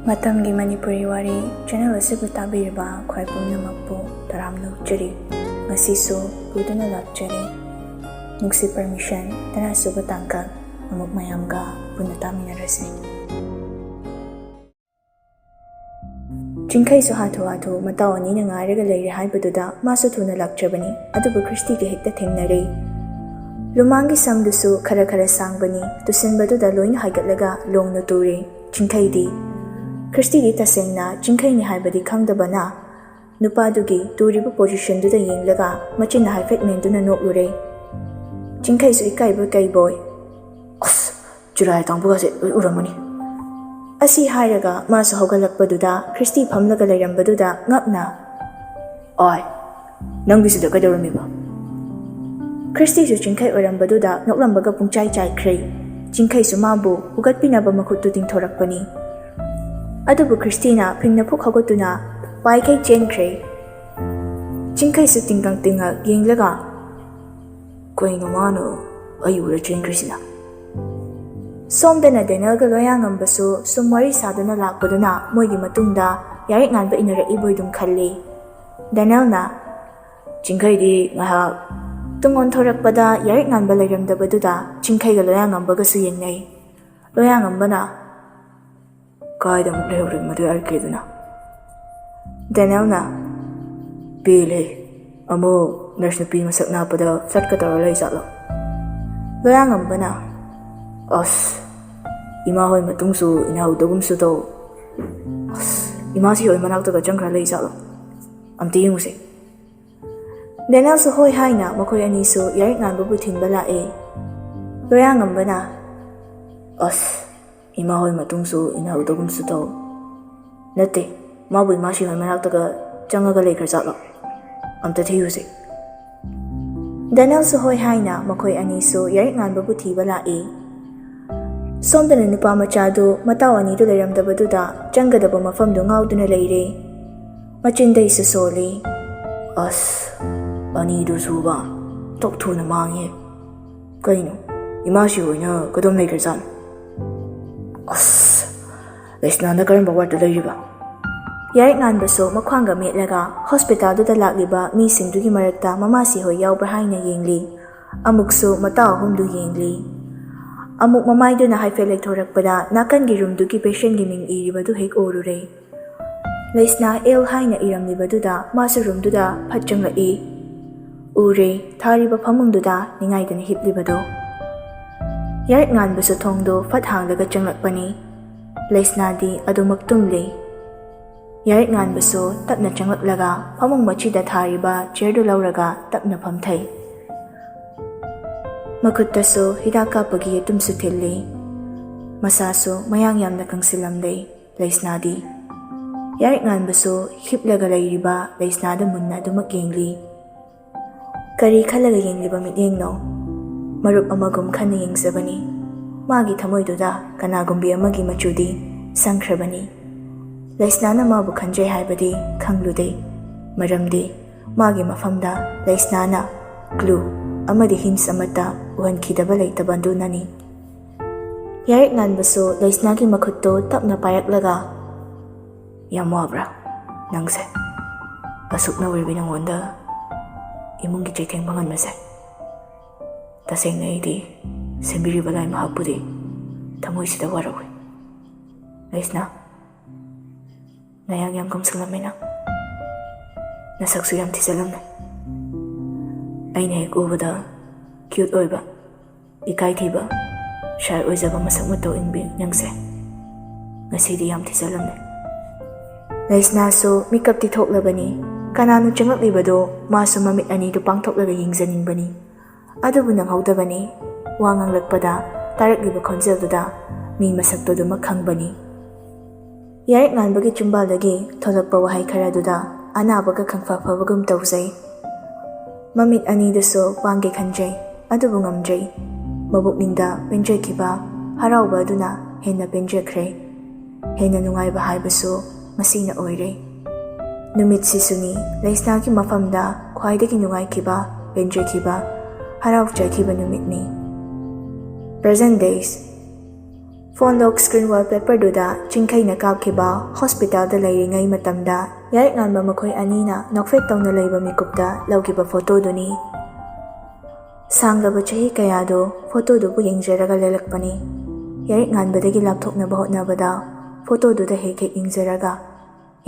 ꯃꯇꯝꯒꯤ ꯃꯅꯤꯄꯨꯔꯤ ꯋꯥꯔꯤ ꯆꯦꯅꯦꯜ ꯑꯁꯤꯕꯨ ꯇꯥꯕꯤꯔꯤꯕ ꯈ꯭ꯋꯥꯏ ꯄꯨꯝꯅꯃꯛꯄꯨ ꯇꯔꯥꯝꯅ ꯑꯣꯛꯆꯔꯤ. ꯉꯁꯤꯁꯨ ꯄꯨꯗꯨꯅ ꯂꯥꯛꯆꯔꯤ. ꯅꯨꯡꯁꯤ ꯄꯔꯃꯤꯁꯟ 10ꯁꯨꯕ ꯇꯥꯡꯀꯛ ꯑꯃꯨꯛ ꯃꯌꯥꯝꯒ ꯄꯨꯟꯅ ꯇꯥꯃꯤꯟꯅꯔꯁꯤ. ꯆꯤꯡꯈꯩꯁꯨ ꯍꯥꯊꯨ ꯍꯥꯊꯨ ꯃꯇꯥꯎ ꯑꯅꯤꯅ ꯉꯥꯏꯔꯒ ꯂꯩꯔꯦ ꯍꯥꯏꯕꯗꯨꯗ ꯃꯥꯁꯨ ꯊꯨꯅ ꯂꯥꯛꯆꯕꯅꯤ. ꯑꯗꯨꯕꯨ ꯈ꯭ꯔꯤꯁꯇꯤꯒ ꯍꯦꯛꯇ ꯊꯦꯡꯅꯔꯦ. ꯂꯨꯃꯥꯡꯒꯤ ꯁꯝꯗꯨꯁꯨ ꯈꯔ ꯈꯔ ꯁꯥꯡꯕꯅꯤ. ꯇꯨꯁꯤꯟꯕꯗꯨꯗ ꯂꯣꯏꯅ ꯍꯥꯏꯒꯠꯂꯒ ꯂꯣꯡꯅ ꯇꯨꯔꯦ. ꯆꯤꯡꯈꯩꯗꯤ ꯈ꯭ꯔꯤꯁꯇꯤꯗꯤ ꯇꯁꯦꯡꯅ ꯆꯤꯡꯈꯩꯅꯤ ꯍꯥꯏꯕꯗꯤ ꯈꯪꯗꯕꯅ ꯅꯨꯄꯥꯗꯨꯒꯤ ꯇꯨꯔꯤꯕ ꯄꯣꯖꯤꯁꯟꯗꯨꯗ ꯌꯦꯡꯂꯒ ꯃꯆꯤꯟꯅ ꯍꯥꯏꯐꯦꯠ ꯃꯦꯟꯗꯨꯅ ꯅꯣꯛꯂꯨꯔꯦ. ꯆꯤꯡꯈꯩꯁꯨ ꯏꯀꯥꯏꯕ ꯀꯩꯕꯣꯏ, "ꯑꯁ, ꯆꯨꯔꯥꯏ ꯇꯥꯡꯕꯒꯁꯦ ꯂꯣꯏ ꯎꯔꯝꯃꯅꯤ." ꯑꯁꯤ ꯍꯥꯏꯔꯒ ꯃꯥꯁꯨ ꯍꯧꯒꯠꯂꯛꯄꯗꯨꯗ ꯈ꯭ꯔꯤꯁꯇꯤ ꯐꯝꯂꯒ ꯂꯩꯔꯝꯕꯗꯨꯗ ꯉꯛꯅ, "ꯑꯣꯏ, ꯅꯪꯗꯤ ꯁꯤꯗ ꯀꯩꯗꯧꯔꯝꯃꯤꯕ?" ꯈ꯭ꯔꯤꯁꯇꯤꯁꯨ ꯆꯤꯡꯈꯩ ꯑꯣꯏꯔꯝꯕꯗꯨꯗ ꯅꯣꯛꯂꯝꯕꯒ ꯄꯨꯡꯆꯥꯏ ꯆꯥꯏꯈ꯭ꯔꯦ. ꯆꯤꯡꯈꯩꯁꯨ ꯃꯥꯕꯨ ꯍꯨꯒꯠꯄꯤꯅꯕ ꯃꯈꯨꯠꯇꯨ ꯇꯤꯡꯊꯣꯔꯛꯄꯅꯤ. ꯑꯗꯨꯕꯨ ꯈ꯭ꯔꯤꯁꯇꯤꯅ ꯐꯤꯡꯅ ꯐꯨꯛ ꯍꯧꯒꯠꯇꯨꯅ ꯄꯥꯏꯈꯩ ꯆꯦꯟꯈ꯭ꯔꯦ. ꯆꯤꯡꯈꯩꯁꯨ ꯇꯤꯡꯒꯪ ꯇꯤꯡꯉꯛ ꯌꯦꯡꯂꯒ, "ꯀꯩꯅꯣ ꯃꯥꯅ ꯑꯩ ꯎꯔ ꯆꯦꯟꯈ꯭ꯔꯤꯁꯤꯅ?" ꯁꯣꯝꯗꯅ ꯗꯦꯅꯦꯜꯒ ꯂꯣꯌꯥꯉꯝꯕꯁꯨ ꯁꯨꯝ ꯋꯥꯔꯤ ꯁꯥꯗꯨꯅ ꯂꯥꯛꯄꯗꯨꯅ ꯃꯣꯏꯒꯤ ꯃꯇꯨꯡꯗ ꯌꯥꯔꯤꯛ ꯉꯥꯟꯕ ꯏꯟꯅꯔꯛꯏꯕꯣꯏꯗꯨꯝ ꯈꯜꯂꯤ. ꯗꯦꯅꯦꯜꯅ "ꯆꯤꯡꯈꯩꯗꯤ ꯉꯥꯏꯍꯥꯛ..." ꯇꯨꯡ ꯑꯣꯟꯊꯣꯔꯛꯄꯗ ꯌꯥꯔꯤꯛ ꯉꯥꯟꯕ ꯂꯩꯔꯝꯗꯕꯗꯨꯗ ꯆꯤꯡꯈꯩꯒ ꯂꯣꯌꯥꯉꯝꯕꯒꯁꯨ ꯌꯦꯡꯅꯩ. ꯂꯣꯌꯥꯉꯝꯕꯅ, "ꯀꯥꯏꯗ ꯑꯃꯨꯛ ꯂꯩꯍꯧꯔꯦ ꯃꯗꯨ ꯌꯥꯔꯤꯛꯀꯦꯗꯨꯅ?" ꯗꯦꯅꯦꯜꯅ, "ꯄꯦꯜꯂꯦ, ꯑꯃꯨꯛ ꯅꯔꯁ ꯅꯨꯄꯤ ꯃꯁꯛ ꯅꯥꯞꯄꯗ ꯐ꯭ꯂꯠꯀ ꯇꯧꯔ ꯂꯩ ꯖꯥꯠꯂꯣ?" ꯂꯣꯌꯥꯉꯝꯕꯅ, "ꯑꯁ, ꯏꯃꯥ ꯍꯣꯏ ꯃꯇꯨꯡꯁꯨ ꯏꯟꯅꯍꯧꯗꯒꯨꯝꯁꯨ ꯇꯧ. ꯑꯁ, ꯏꯃꯥꯁꯤ ꯍꯣꯏ ꯃꯅꯥꯛꯇꯒ ꯆꯪꯈ꯭ꯔ ꯂꯩ ꯖꯥꯠꯂꯣ? ꯑꯝꯇ ꯌꯦꯡꯉꯨꯁꯦ." ꯗꯦꯅꯦꯜꯁꯨ ꯍꯣꯏ ꯍꯥꯏꯅ ꯃꯈꯣꯏ ꯑꯅꯤꯁꯨ ꯌꯥꯔꯤꯛ ꯉꯥꯟꯕꯕꯨ ꯊꯤꯟꯕ ꯂꯥꯛꯑꯦ. ꯂꯣꯌꯥꯉꯝꯕꯅ, "ꯑꯁ, ꯏꯃꯥ ꯍꯣꯏ ꯃꯇꯨꯡꯁꯨ ꯏꯟꯅꯍꯧꯗꯒꯨꯝꯁꯨ ꯇꯧ. ꯅꯠꯇꯦ, ꯃꯥꯕꯨ ꯏꯃꯥꯁꯤ ꯍꯣꯏ ꯃꯅꯥꯛꯇꯒ ꯆꯪꯉꯒ ꯂꯩꯈ꯭ꯔ ꯖꯥꯠꯂꯣ? ꯑꯝꯇ ꯊꯤꯔꯨꯁꯦ." ꯗꯦꯅꯦꯜꯁꯨ ꯍꯣꯏ ꯍꯥꯏꯅ ꯃꯈꯣꯏ ꯑꯅꯤꯁꯨ ꯌꯥꯔꯤꯛ ꯉꯥꯟꯕꯕꯨ ꯊꯤꯕ ꯂꯥꯛꯏ. ꯁꯣꯝꯗꯅ ꯅꯨꯄꯥ ꯃꯆꯥꯗꯨ ꯃꯇꯥꯎ ꯑꯅꯤꯗꯨ ꯂꯩꯔꯝꯗꯕꯗꯨꯗ ꯆꯪꯒꯗꯕ ꯃꯐꯝꯗꯨ ꯉꯥꯎꯗꯨꯅ ꯂꯩꯔꯦ. ꯃꯆꯤꯟꯗꯩꯁꯨ ꯁꯣꯜꯂꯤ. "ꯑꯁ, ꯑꯅꯤꯗꯨꯁꯨꯕ ꯇꯣꯛ ꯊꯨꯅ ꯃꯥꯡꯉꯦ. ꯀꯩꯅꯣ, ꯏꯃꯥꯁꯤ ꯍꯣꯏꯅ ꯀꯗꯣꯝ ꯂꯩꯈ꯭ꯔꯖꯥꯠꯅꯣ? ꯑꯁ, ꯂꯩꯁꯅꯥꯅ ꯀꯔꯝꯕ ꯋꯥꯔꯗꯇ ꯂꯩꯔꯤꯕ?" ꯌꯥꯔꯤꯛ ꯉꯥꯟꯕꯁꯨ ꯃꯈ꯭ꯋꯥꯡꯒ ꯃꯦꯠꯂꯒ ꯍꯣꯁꯄꯤꯇꯥꯜꯗꯨꯗ ꯂꯥꯛꯂꯤꯕ ꯃꯤꯁꯤꯡꯗꯨꯒꯤ ꯃꯔꯛꯇ ꯃꯃꯥꯁꯤ ꯍꯣꯏ ꯌꯥꯎꯕ꯭ꯔꯥ ꯍꯥꯏꯅ ꯌꯦꯡꯂꯤ. ꯑꯃꯨꯛꯁꯨ ꯃꯇꯥꯎ ꯑꯍꯨꯝꯗꯨ ꯌꯦꯡꯂꯤ. ꯑꯃꯨꯛ ꯃꯃꯥꯏꯗꯨꯅ ꯍꯥꯏꯐꯦꯠ ꯂꯩꯊꯣꯔꯛꯄꯗ ꯅꯥꯀꯟꯒꯤ ꯔꯨꯝꯗꯨꯒꯤ ꯄꯦꯁꯦꯟꯒꯤ ꯃꯤꯡ ꯏꯔꯤꯕꯗꯨ ꯍꯦꯛ ꯎꯔꯨꯔꯦ. ꯂꯩꯁꯅꯥ ꯑꯦꯜ ꯍꯥꯏꯅ ꯏꯔꯝꯂꯤꯕꯗꯨꯗ ꯃꯥꯁꯨ ꯔꯨꯝꯗꯨꯗ ꯐꯠ ꯆꯪꯂꯛꯏ. ꯎꯔꯦ ꯊꯥꯔꯤꯕ ꯐꯃꯨꯡꯗꯨꯗ ꯅꯤꯡꯉꯥꯏꯗꯅ ꯍꯤꯞꯂꯤꯕꯗꯣ. ꯌꯥꯔꯤꯛ ꯉꯥꯟꯕꯁꯨ ꯊꯣꯡꯗꯣ ꯐꯠ ꯍꯥꯡꯂꯒ ꯆꯪꯂꯛꯄꯅꯤ. ꯂꯩꯁꯅꯥꯗꯤ ꯑꯗꯨꯃꯛ ꯇꯨꯝꯂꯤ. ꯌꯥꯔꯤꯛ ꯉꯥꯟꯕꯁꯨ ꯇꯞꯅ ꯆꯪꯂꯛꯂꯒ ꯐꯃꯨꯡ ꯃꯆꯤꯗ ꯊꯥꯔꯤꯕ ꯆꯤꯌꯔꯗꯨ ꯂꯧꯔꯒ ꯇꯞꯅ ꯐꯝꯊꯩ. ꯃꯈꯨꯠꯇꯁꯨ ꯍꯤꯗꯥꯛ ꯀꯥꯞꯄꯒꯤ ꯌꯦꯇꯨꯝꯁꯨ ꯊꯤꯜꯂꯤ. ꯃꯁꯥꯁꯨ ꯃꯌꯥꯡ ꯌꯥꯝꯅ ꯀꯪꯁꯤꯜꯂꯝꯂꯦ ꯂꯩꯁꯅꯥꯗꯤ. ꯌꯥꯔꯤꯛ ꯉꯥꯟꯕꯁꯨ ꯍꯤꯞꯂꯒ ꯂꯩꯔꯤꯕ ꯂꯩꯁꯅꯥꯗ ꯃꯨꯟꯅ ꯑꯗꯨꯃꯛ ꯌꯦꯡꯂꯤ. ꯀꯔꯤ ꯈꯜꯂꯒ ꯌꯦꯡꯂꯤꯕ ꯃꯤꯠꯌꯦꯡꯅꯣ? ꯃꯔꯨꯞ ꯑꯃꯒꯨꯝ ꯈꯟꯅ ꯌꯦꯡꯖꯕꯅꯤ. ꯃꯥꯒꯤ ꯊꯃꯣꯏꯗꯨꯗ ꯀꯅꯥꯒꯨꯝꯕꯤ ꯑꯃꯒꯤ ꯃꯆꯨꯗꯤ ꯁꯪꯈ꯭ꯔꯕꯅꯤ. ꯂꯩꯁꯅꯥꯅ ꯃꯥꯕꯨ ꯈꯟꯖꯩ ꯍꯥꯏꯕꯗꯤ ꯈꯪꯂꯨꯗꯦ. ꯃꯔꯝꯗꯤ ꯃꯥꯒꯤ ꯃꯐꯝꯗ ꯂꯩꯁꯅꯥꯅ ꯀ꯭ꯂꯨ ꯑꯃꯗꯤ ꯍꯤꯟꯁ ꯑꯃꯠꯇ ꯎꯍꯟꯈꯤꯗꯕ ꯂꯩꯇꯕꯗꯨꯅꯅꯤ. ꯌꯥꯔꯤꯛ ꯉꯥꯟꯕꯁꯨ ꯂꯩꯁꯅꯥꯒꯤ ꯃꯈꯨꯠꯇꯨ ꯇꯞꯅ ꯄꯥꯏꯔꯛꯂꯒ, "ꯌꯥꯝ ꯋꯥꯕ꯭ꯔꯥ ꯅꯪꯁꯦ? ꯑꯁꯨꯛꯅ ꯑꯣꯏꯔꯕꯤ ꯅꯪꯉꯣꯟꯗ ꯏꯃꯨꯡꯒꯤ ꯆꯩꯊꯦꯡ ꯐꯪꯍꯟꯕꯁꯦ? ꯇꯁꯦꯡꯅ ꯑꯩꯗꯤ ꯁꯦꯝꯕꯤꯔꯤꯕ ꯂꯥꯏ ꯃꯍꯥꯛꯄꯨꯗꯤ ꯊꯃꯣꯏꯁꯤꯗ ꯋꯥꯔꯧꯏ. ꯂꯩꯁꯅꯥ, ꯅꯌꯥꯡ ꯌꯥꯝ ꯀꯪꯁꯤꯜꯂꯝꯃꯦ ꯅꯪ. ꯅꯁꯛꯁꯨ ꯌꯥꯝ ꯊꯤꯖꯤꯜꯂꯝꯃꯦ. ꯑꯩꯅ ꯍꯦꯛ ꯎꯕꯗ ꯀ꯭ꯌꯨꯠ ꯑꯣꯏꯕ, ꯏꯀꯥꯏꯊꯤꯕ, ꯁꯥꯏ ꯑꯣꯏꯖꯕ ꯃꯁꯛ ꯃꯇꯧ ꯏꯟꯕꯤ ꯅꯪꯁꯦ ꯉꯁꯤꯗꯤ ꯌꯥꯝ ꯊꯤꯖꯤꯜꯂꯝꯃꯦ." ꯂꯩꯁꯅꯥꯁꯨ ꯃꯤꯀꯞꯇꯤ ꯊꯣꯛꯂꯕꯅꯤ. ꯀꯅꯥꯅꯣ ꯆꯪꯂꯛꯂꯤꯕꯗꯣ ꯃꯥꯁꯨ ꯃꯃꯤꯠ ꯑꯅꯤꯗꯨ ꯄꯥꯡꯊꯣꯛꯂꯒ ꯌꯦꯡꯖꯅꯤꯡꯕꯅꯤ. ꯑꯗꯨꯕꯨ ꯅꯪꯍꯧꯗꯕꯅꯤ. ꯋꯥ ꯉꯥꯡꯂꯛꯄꯗ ꯇꯥꯔꯛꯂꯤꯕ ꯈꯣꯟꯖꯦꯜꯗꯨꯗ ꯃꯤ ꯃꯁꯛꯇꯨ ꯑꯗꯨꯃꯛ ꯈꯪꯕꯅꯤ. ꯌꯥꯔꯤꯛ ꯉꯥꯟꯕꯒꯤ ꯆꯨꯝꯕꯥꯜꯗꯒꯤ ꯊꯣꯛꯂꯛꯄ ꯋꯥꯍꯩ ꯈꯔꯗꯨꯗ ꯑꯅꯥꯕꯒ ꯈꯪꯐ ꯐꯕꯒꯨꯝ ꯇꯧꯖꯩ. ꯃꯃꯤꯠ ꯑꯅꯤꯗꯨꯁꯨ ꯄꯥꯡꯒꯦ ꯈꯟꯖꯩ. ꯑꯗꯨꯕꯨ ꯉꯝꯗ꯭ꯔꯦ. ꯃꯕꯨꯛꯅꯤꯡꯗ ꯄꯦꯟꯖꯈꯤꯕ, ꯍꯔꯥꯎꯕ ꯑꯗꯨꯅ ꯍꯦꯟꯅ ꯄꯦꯟꯖꯈ꯭ꯔꯦ. ꯍꯦꯟꯅ ꯅꯨꯡꯉꯥꯏꯕ ꯍꯥꯏꯕꯁꯨ ꯃꯁꯤꯅ ꯑꯣꯏꯔꯦ. ꯅꯨꯃꯤꯠꯁꯤꯁꯨꯅꯤ ꯂꯩꯁꯅꯥꯒꯤ ꯃꯐꯝꯗ ꯈ꯭ꯋꯥꯏꯗꯒꯤ ꯅꯨꯡꯉꯥꯏꯈꯤꯕ, ꯄꯦꯟꯖꯈꯤꯕ, ꯍꯔꯥꯎꯖꯈꯤꯕ ꯅꯨꯃꯤꯠꯅꯤ. Present days ꯐꯣꯟ ꯂꯣꯛ ꯁ꯭ꯀ꯭ꯔꯤꯟ ꯋꯥꯜꯄꯦꯄꯔꯗꯨꯗ ꯆꯤꯡꯈꯩꯅ ꯀꯥꯞꯈꯤꯕ ꯍꯣꯁꯄꯤꯇꯥꯜꯗ ꯂꯩꯔꯤꯉꯩ ꯃꯇꯝꯗ ꯌꯥꯔꯤꯛꯉꯥꯟꯕ ꯃꯈꯣꯏ ꯑꯅꯤꯅ ꯅꯣꯛꯐꯦꯠ ꯇꯧꯅ ꯂꯩꯕ ꯃꯤꯀꯨꯞꯇ ꯂꯧꯈꯤꯕ ꯐꯣꯇꯣꯗꯨꯅꯤ꯫ ꯁꯥꯡꯂꯕ ꯆꯍꯤ ꯀꯌꯥꯗꯣ ꯐꯣꯇꯣꯗꯨꯕꯨ ꯌꯦꯡꯖꯔꯒ ꯂꯦꯜꯂꯛꯄꯅꯤ꯫ ꯌꯥꯔꯤꯛꯉꯥꯟꯕꯗꯒꯤ ꯂꯥꯞꯊꯣꯛꯅꯕ ꯍꯣꯠꯅꯕꯗ ꯐꯣꯇꯣꯗꯨꯗ ꯍꯦꯛ ꯍꯦꯛ ꯌꯦꯡꯖꯔꯒ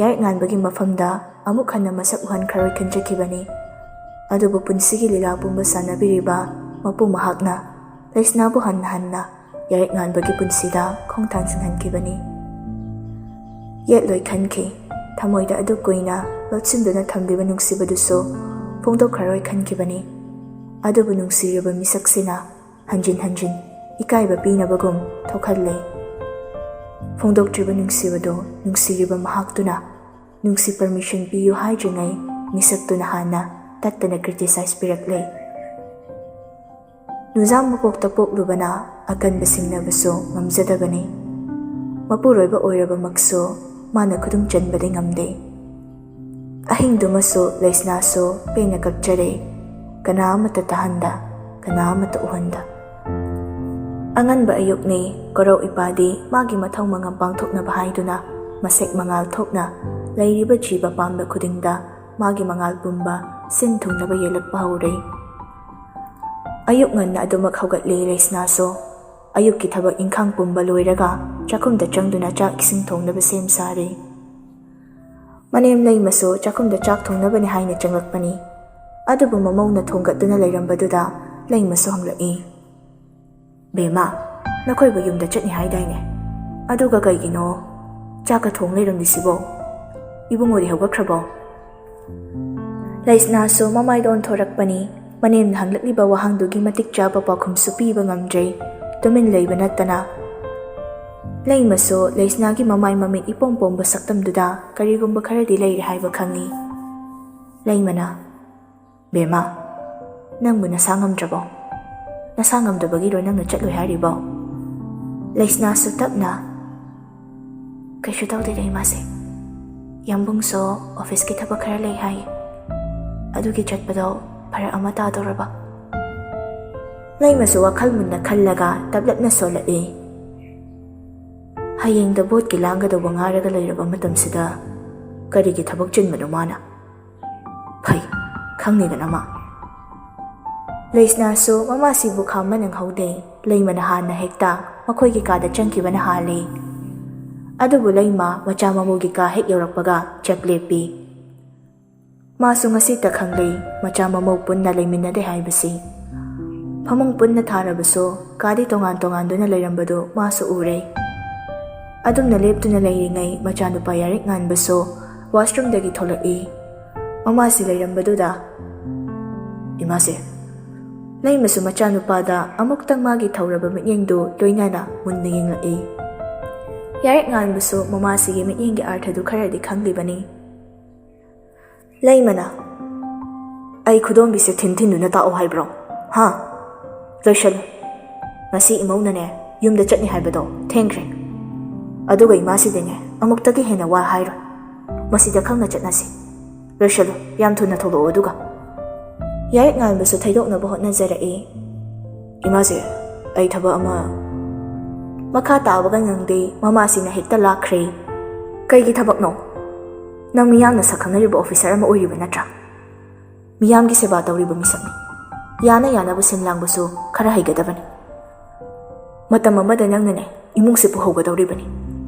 ꯌꯥꯔꯤꯛꯉꯥꯟꯕꯒꯤ ꯃꯐꯝꯗ ꯑꯃꯨꯛ ꯍꯟꯅ ꯃꯁꯛ ꯎꯍꯟꯈ꯭ꯔꯔꯣꯏ ꯈꯟꯖꯈꯤꯕꯅꯤ꯫ ꯑꯗꯨꯕꯨ ꯄꯨꯟꯁꯤꯒꯤ ꯂꯤꯂꯥ ꯄꯨꯝꯕ ꯁꯥꯟꯅꯕꯤꯔꯤꯕ ꯃꯄꯨ ꯃꯍꯥꯛꯅ ꯂꯩꯁꯅꯥꯕꯨ ꯍꯟꯅ ꯍꯟꯅ ꯌꯥꯔꯤꯛꯉꯥꯟꯕꯒꯤ ꯄꯨꯟꯁꯤꯗ ꯈꯣꯡꯊꯥꯡ ꯆꯪꯍꯟꯈꯤꯕꯅꯤ꯫ ꯌꯦꯠꯂꯣꯏ ꯈꯟꯈꯤ, ꯊꯃꯣꯏꯗ ꯑꯗꯨꯛ ꯀꯨꯏꯅ ꯂꯣꯠꯁꯤꯟꯗꯨꯅ ꯊꯝꯂꯤꯕ ꯅꯨꯡꯁꯤꯕꯗꯨꯁꯨ ꯐꯣꯡꯗꯣꯛꯈ꯭ꯔꯔꯣꯏ ꯈꯟꯈꯤꯕꯅꯤ꯫ ꯑꯗꯨꯕꯨ ꯅꯨꯡꯁꯤꯔꯤꯕ ꯃꯤꯁꯛꯁꯤꯅ ꯍꯟꯖꯤꯟ ꯍꯟꯖꯤൻ ꯏꯀꯥꯏꯕ ꯄꯤꯅꯕꯒꯨꯝ ꯊꯣꯛꯍꯜꯂꯦ꯫ ꯐꯣꯡꯗꯣꯛꯇ꯭ꯔꯤꯕ ꯅꯨꯡꯁꯤꯕꯗꯣ ꯅꯨꯡꯁꯤꯔꯤꯕ ꯃꯍꯥꯛꯇꯨꯅ ꯅꯨꯡꯁꯤ ꯄꯔꯃꯤꯁꯟ ꯄꯤꯌꯨ ꯍꯥꯏꯗ꯭ꯔꯤꯉꯩ ꯃꯤꯁꯛꯇꯨꯅ ꯍꯥꯟꯅ ꯇꯠꯇꯅ ꯀ꯭ꯔꯤꯇꯤꯁꯥꯏꯖ ꯄꯤꯔꯛꯂꯦ꯫ ꯅꯨꯡꯖꯥꯝ ꯃꯄꯣꯛꯇ ꯄꯣꯛꯂꯨꯕꯅ ꯑꯀꯟꯕ ꯁꯤꯡꯅꯕꯁꯨ ꯉꯝꯖꯗꯕꯅꯤ꯫ ꯃꯄꯨꯔꯣꯏꯕ ꯑꯣꯏꯔꯕꯃꯛꯁꯨ ꯃꯥꯅ ꯈꯨꯗꯨꯝ ꯆꯟꯕꯗꯤ ꯉꯝꯗꯦ꯫ ꯑꯍꯤꯡꯗꯨꯃꯁꯨ ꯂꯩꯁꯅꯥꯁꯨ ꯄꯦꯟꯅ ꯀꯞꯆꯔꯦ, ꯀꯅꯥ ꯑꯃꯠꯇ ꯇꯥꯍꯟꯗ, ꯀꯅꯥ ꯑꯃꯠꯇ ꯎꯍꯟꯗ꯫ ꯑꯉꯟꯕ ꯑꯌꯨꯛꯅꯤ, ꯀꯣꯔꯧ ꯏꯄꯥꯗꯤ ꯃꯥꯒꯤ ꯃꯊꯧ ꯃꯉꯝ ꯄꯥꯡꯊꯣꯛꯅꯕ ꯍꯥꯏꯗꯨꯅ ꯃꯁꯦꯛ ꯃꯉꯥꯜ ꯊꯣꯛꯅ ꯂꯩꯔꯤꯕ ꯖꯤꯕ ꯄꯥꯟꯕ ꯈꯨꯗꯤꯡꯗ ꯃꯥꯒꯤ ꯃꯉꯥꯜ ꯄꯨꯝꯕ ꯁꯤꯟ ꯊꯨꯡꯅꯕ ꯌꯦꯜꯂꯛꯄ ꯍꯧꯔꯦ꯫ ꯑꯌꯨꯛ ꯉꯟꯅ ꯑꯗꯨꯃꯛ ꯍꯧꯒꯠꯂꯤ ꯂꯩꯁꯅꯥꯁꯨ꯫ ꯑꯌꯨꯛꯀꯤ ꯊꯕꯛ ꯏꯪꯈꯥꯡ ꯄꯨꯝꯕ ꯂꯣꯏꯔꯒ ꯆꯥꯛꯈꯨꯝꯗ ꯆꯪꯗꯨꯅ ꯆꯥꯛ ꯏꯁꯤꯡ ꯊꯣꯡꯅꯕ ꯁꯦꯝ ꯁꯥꯔꯤ꯫ ꯃꯅꯦꯝ ꯂꯩꯃꯁꯨ ꯆꯥꯛꯈꯨꯝꯗ ꯆꯥꯛ ꯊꯣꯡꯅꯕꯅꯤ ꯍꯥꯏꯅ ꯆꯪꯂꯛꯄꯅꯤ꯫ ꯑꯗꯨꯕꯨ ꯃꯃꯧꯅ ꯊꯣꯡꯒꯠꯇꯨꯅ ꯂꯩꯔꯝꯕꯗꯨꯗ ꯂꯩꯃꯁꯨ ꯍꯪꯂꯛꯏ, "ꯕꯦꯝꯃ, ꯅꯈꯣꯏꯕꯨ ꯌꯨꯝꯗ ꯆꯠꯅꯤ ꯍꯥꯏꯗꯥꯏꯅꯦ? ꯑꯗꯨꯒ ꯀꯩꯒꯤꯅꯣ ꯆꯥꯛꯀ ꯊꯣꯡ ꯂꯩꯔꯝꯂꯤꯁꯤꯕꯣ? ꯏꯕꯨꯡꯉꯣꯗꯤ ꯍꯧꯒꯠꯈ꯭ꯔꯕꯣ?" ꯂꯩꯁꯅꯥꯁꯨ ꯃꯃꯥꯏꯗ ꯑꯣꯟꯊꯣꯔꯛꯄꯅꯤ꯫ ꯃꯅꯦꯝꯅ ꯍꯪꯂꯛꯂꯤꯕ ꯋꯥꯍꯪꯗꯨꯒꯤ ꯃꯇꯤꯛ ꯆꯥꯕ ꯄꯥꯎꯈꯨꯝꯁꯨ ꯄꯤꯕ ꯉꯝꯗ꯭ꯔꯦ, ꯇꯨꯃꯤꯟ ꯂꯩꯕ ꯅꯠꯇꯅ꯫ ꯂꯩꯃꯁꯨ ꯂꯩꯁꯅꯥꯒꯤ ꯃꯃꯥꯏ ꯃꯃꯤꯠ ꯏꯄꯣꯝ ꯄꯣꯝꯕ ꯁꯛꯇꯝꯗꯨꯗ ꯀꯔꯤꯒꯨꯝꯕ ꯈꯔꯗꯤ ꯂꯩꯔꯦ ꯍꯥꯏꯕ ꯈꯪꯉꯤ꯫ ꯂꯩꯃꯅ, "ꯕꯦꯝꯃ, ꯅꯪꯕꯨ ꯅꯁꯥ ꯉꯝꯗ꯭ꯔꯕꯣ? ꯅꯁꯥ ꯉꯝꯗꯕꯒꯤꯔꯣ ꯅꯪꯅ ꯆꯠꯂꯣꯏ ꯍꯥꯏꯔꯤꯕോ?" ꯂꯩꯁꯅꯥꯁꯨ ꯇꯞꯅ, "ꯀꯩꯁꯨ ꯇꯧꯗꯦꯗ ꯏꯃꯥꯁꯦ, ꯌꯥꯝꯕꯨꯡꯁꯨ ꯑꯣꯐꯤꯁꯀꯤ ꯊꯕꯛ ꯈꯔ ꯂꯩ ꯍꯥꯏ, ꯑꯗꯨꯒꯤ ꯆꯠꯄꯗꯣ ꯐꯔꯛ ꯑꯃ ꯇꯥꯗꯧꯔꯕ." ꯂꯩꯃꯁꯨ ꯋꯥꯈꯜ ꯃꯨꯟꯅ ꯈꯜꯂꯒ ꯇꯞꯂꯞꯅ ꯁꯣꯜꯂꯛꯏ, "ꯍꯌꯦꯡꯗ ꯕꯣꯠꯀꯤ ꯂꯥꯡꯒꯗꯧꯕ ꯉꯥꯏꯔꯒ ꯂꯩꯔꯕ ꯃꯇꯝꯁꯤꯗ ꯀꯔꯤꯒꯤ ꯊꯕꯛ ꯆꯤꯟꯕꯅꯣ ꯃꯥꯅ? ꯐꯩ, ꯈꯪꯅꯤꯗꯅ ꯃꯥ." ꯂꯩꯁꯅꯥꯁꯨ ꯃꯃꯥꯁꯤꯕꯨ ꯈꯥꯝꯕ ꯅꯪꯍꯧꯗꯦ꯫ ꯂꯩꯃꯅ ꯍꯥꯟꯅ ꯍꯦꯛꯇ ꯃꯈꯣꯏꯒꯤ ꯀꯥꯗ ꯆꯪꯈꯤꯕꯅ ꯍꯥꯜꯂꯤ꯫ ꯑꯗꯨꯕꯨ ꯂꯩꯃ ꯃꯆꯥ ꯃꯃꯧꯒꯤ ꯀꯥ ꯍꯦꯛ ꯌꯧꯔꯛꯄꯒ ꯆꯞ ꯂꯦꯞꯄꯤ꯫ ꯃꯥꯁꯨ ꯉꯁꯤꯇ ꯈꯪꯂꯦ ꯃꯆꯥ ꯃꯃꯧ ꯄꯨꯟꯅ ꯂꯩꯃꯤꯟꯅꯗꯦ ꯍꯥꯏꯕꯁꯤ꯫ ꯐꯃꯨꯡ ꯄꯨꯟꯅ ꯊꯥꯔꯕꯁꯨ ꯀꯥꯗꯤ ꯇꯣꯉꯥꯟ ꯇꯣꯉꯥꯟꯗꯨꯅ ꯂꯩꯔꯝꯕꯗꯨ ꯃꯥꯁꯨ ꯎꯔꯦ꯫ ꯑꯗꯨꯝꯅ ꯂꯦꯞꯇꯨꯅ ꯂꯩꯔꯤꯉꯩ ꯃꯆꯥꯅꯨꯄꯥ ꯌꯥꯔꯤꯛꯉꯥꯟꯕꯁꯨ ꯋꯥꯁꯔꯨꯝꯗꯒꯤ ꯊꯣꯛꯂꯛꯏ꯫ ꯃꯃꯥꯁꯤ ꯂꯩꯔꯝꯕꯗꯨꯗ, "ꯏꯃꯥꯁꯦ." ꯂꯩꯃꯁꯨ ꯃꯆꯥꯅꯨꯄꯥꯗ ꯑꯃꯨꯛꯇꯪ ꯃꯥꯒꯤ ꯊꯧꯔꯕ ꯃꯤꯠꯌꯦꯡꯗꯨ ꯂꯣꯏꯅꯅ ꯃꯨꯟꯅ ꯌꯦꯡꯂꯛꯏ꯫ ꯌꯥꯔꯤꯛꯉꯥꯟꯕꯁꯨ ꯃꯃꯥꯁꯤꯒꯤ ꯃꯤꯠꯌꯦꯡꯒꯤ ꯑꯥꯔꯊꯗꯨ ꯈꯔꯗꯤ ꯈꯪꯂꯤꯕꯅꯤ꯫ ꯂꯩꯃꯅ, "ꯑꯩ ꯈꯨꯗꯣꯝꯕꯤꯁꯦ ꯊꯤꯟ ꯊꯤꯟꯗꯨꯅ ꯇꯥꯛꯑꯣ ꯍꯥꯏꯕ꯭ꯔꯣ? ꯍꯥ? ꯂꯣꯏꯁꯜꯂꯨ. ꯉꯁꯤ ꯏꯃꯧꯅꯅꯦ ꯌꯨꯝꯗ ꯆꯠꯅꯤ ꯍꯥꯏꯕꯗꯣ ꯊꯦꯡꯈ꯭ꯔꯦ. ꯑꯗꯨꯒ ꯏꯃꯥꯁꯤꯗꯤꯅꯦ ꯑꯃꯨꯛꯇꯒꯤ ꯍꯦꯟꯅ ꯋꯥ ꯍꯥꯏꯔꯣꯏ. ꯃꯁꯤꯗ ꯈꯪꯅ ꯆꯠꯅꯁꯤ. ꯂꯣꯏꯁꯜꯂꯨ, ꯌꯥꯝ ꯊꯨꯅ ꯊꯣꯛꯂꯛꯑꯣ ꯑꯗꯨꯒ." ꯌꯥꯔꯤꯛꯉꯥꯟꯕꯁꯨ ꯊꯩꯗꯣꯛꯅꯕ ꯍꯣꯠꯅꯖꯔꯛꯏ, "ꯏꯃꯥꯁꯦ, ꯑꯩ ꯊꯕꯛ ꯑꯃ..." ꯃꯈꯥ ꯇꯥꯕꯒ ꯅꯪꯗꯦ ꯃꯃꯥꯁꯤꯅ ꯍꯦꯛꯇ ꯂꯥꯛꯈ꯭ꯔꯦ꯫ "ꯀꯩꯒꯤ ꯊꯕꯛꯅꯣ? ꯅꯪ ꯃꯤꯌꯥꯝꯅ ꯁꯛ ꯈꯪꯅꯔꯤꯕ ꯑꯣꯐꯤꯁꯔ ꯑꯃ ꯑꯣꯏꯔꯤꯕ ꯅꯠꯇ꯭ꯔꯥ? ꯃꯤꯌꯥꯝꯒꯤ ꯁꯦꯕꯥ ꯇꯧꯔꯤꯕ ꯃꯤꯁꯛꯅꯤ. ꯌꯥꯅ ꯌꯥꯅꯕ ꯁꯤꯟ ꯂꯥꯡꯕꯁꯨ ꯈꯔ ꯍꯩꯒꯗꯕꯅꯤ. ꯃꯇꯝ ꯑꯃꯗ ꯅꯪꯅꯅꯦ ꯏꯃꯨꯡꯁꯦ ꯄꯨꯍꯧꯒꯗꯧꯔꯤꯕꯅꯤ.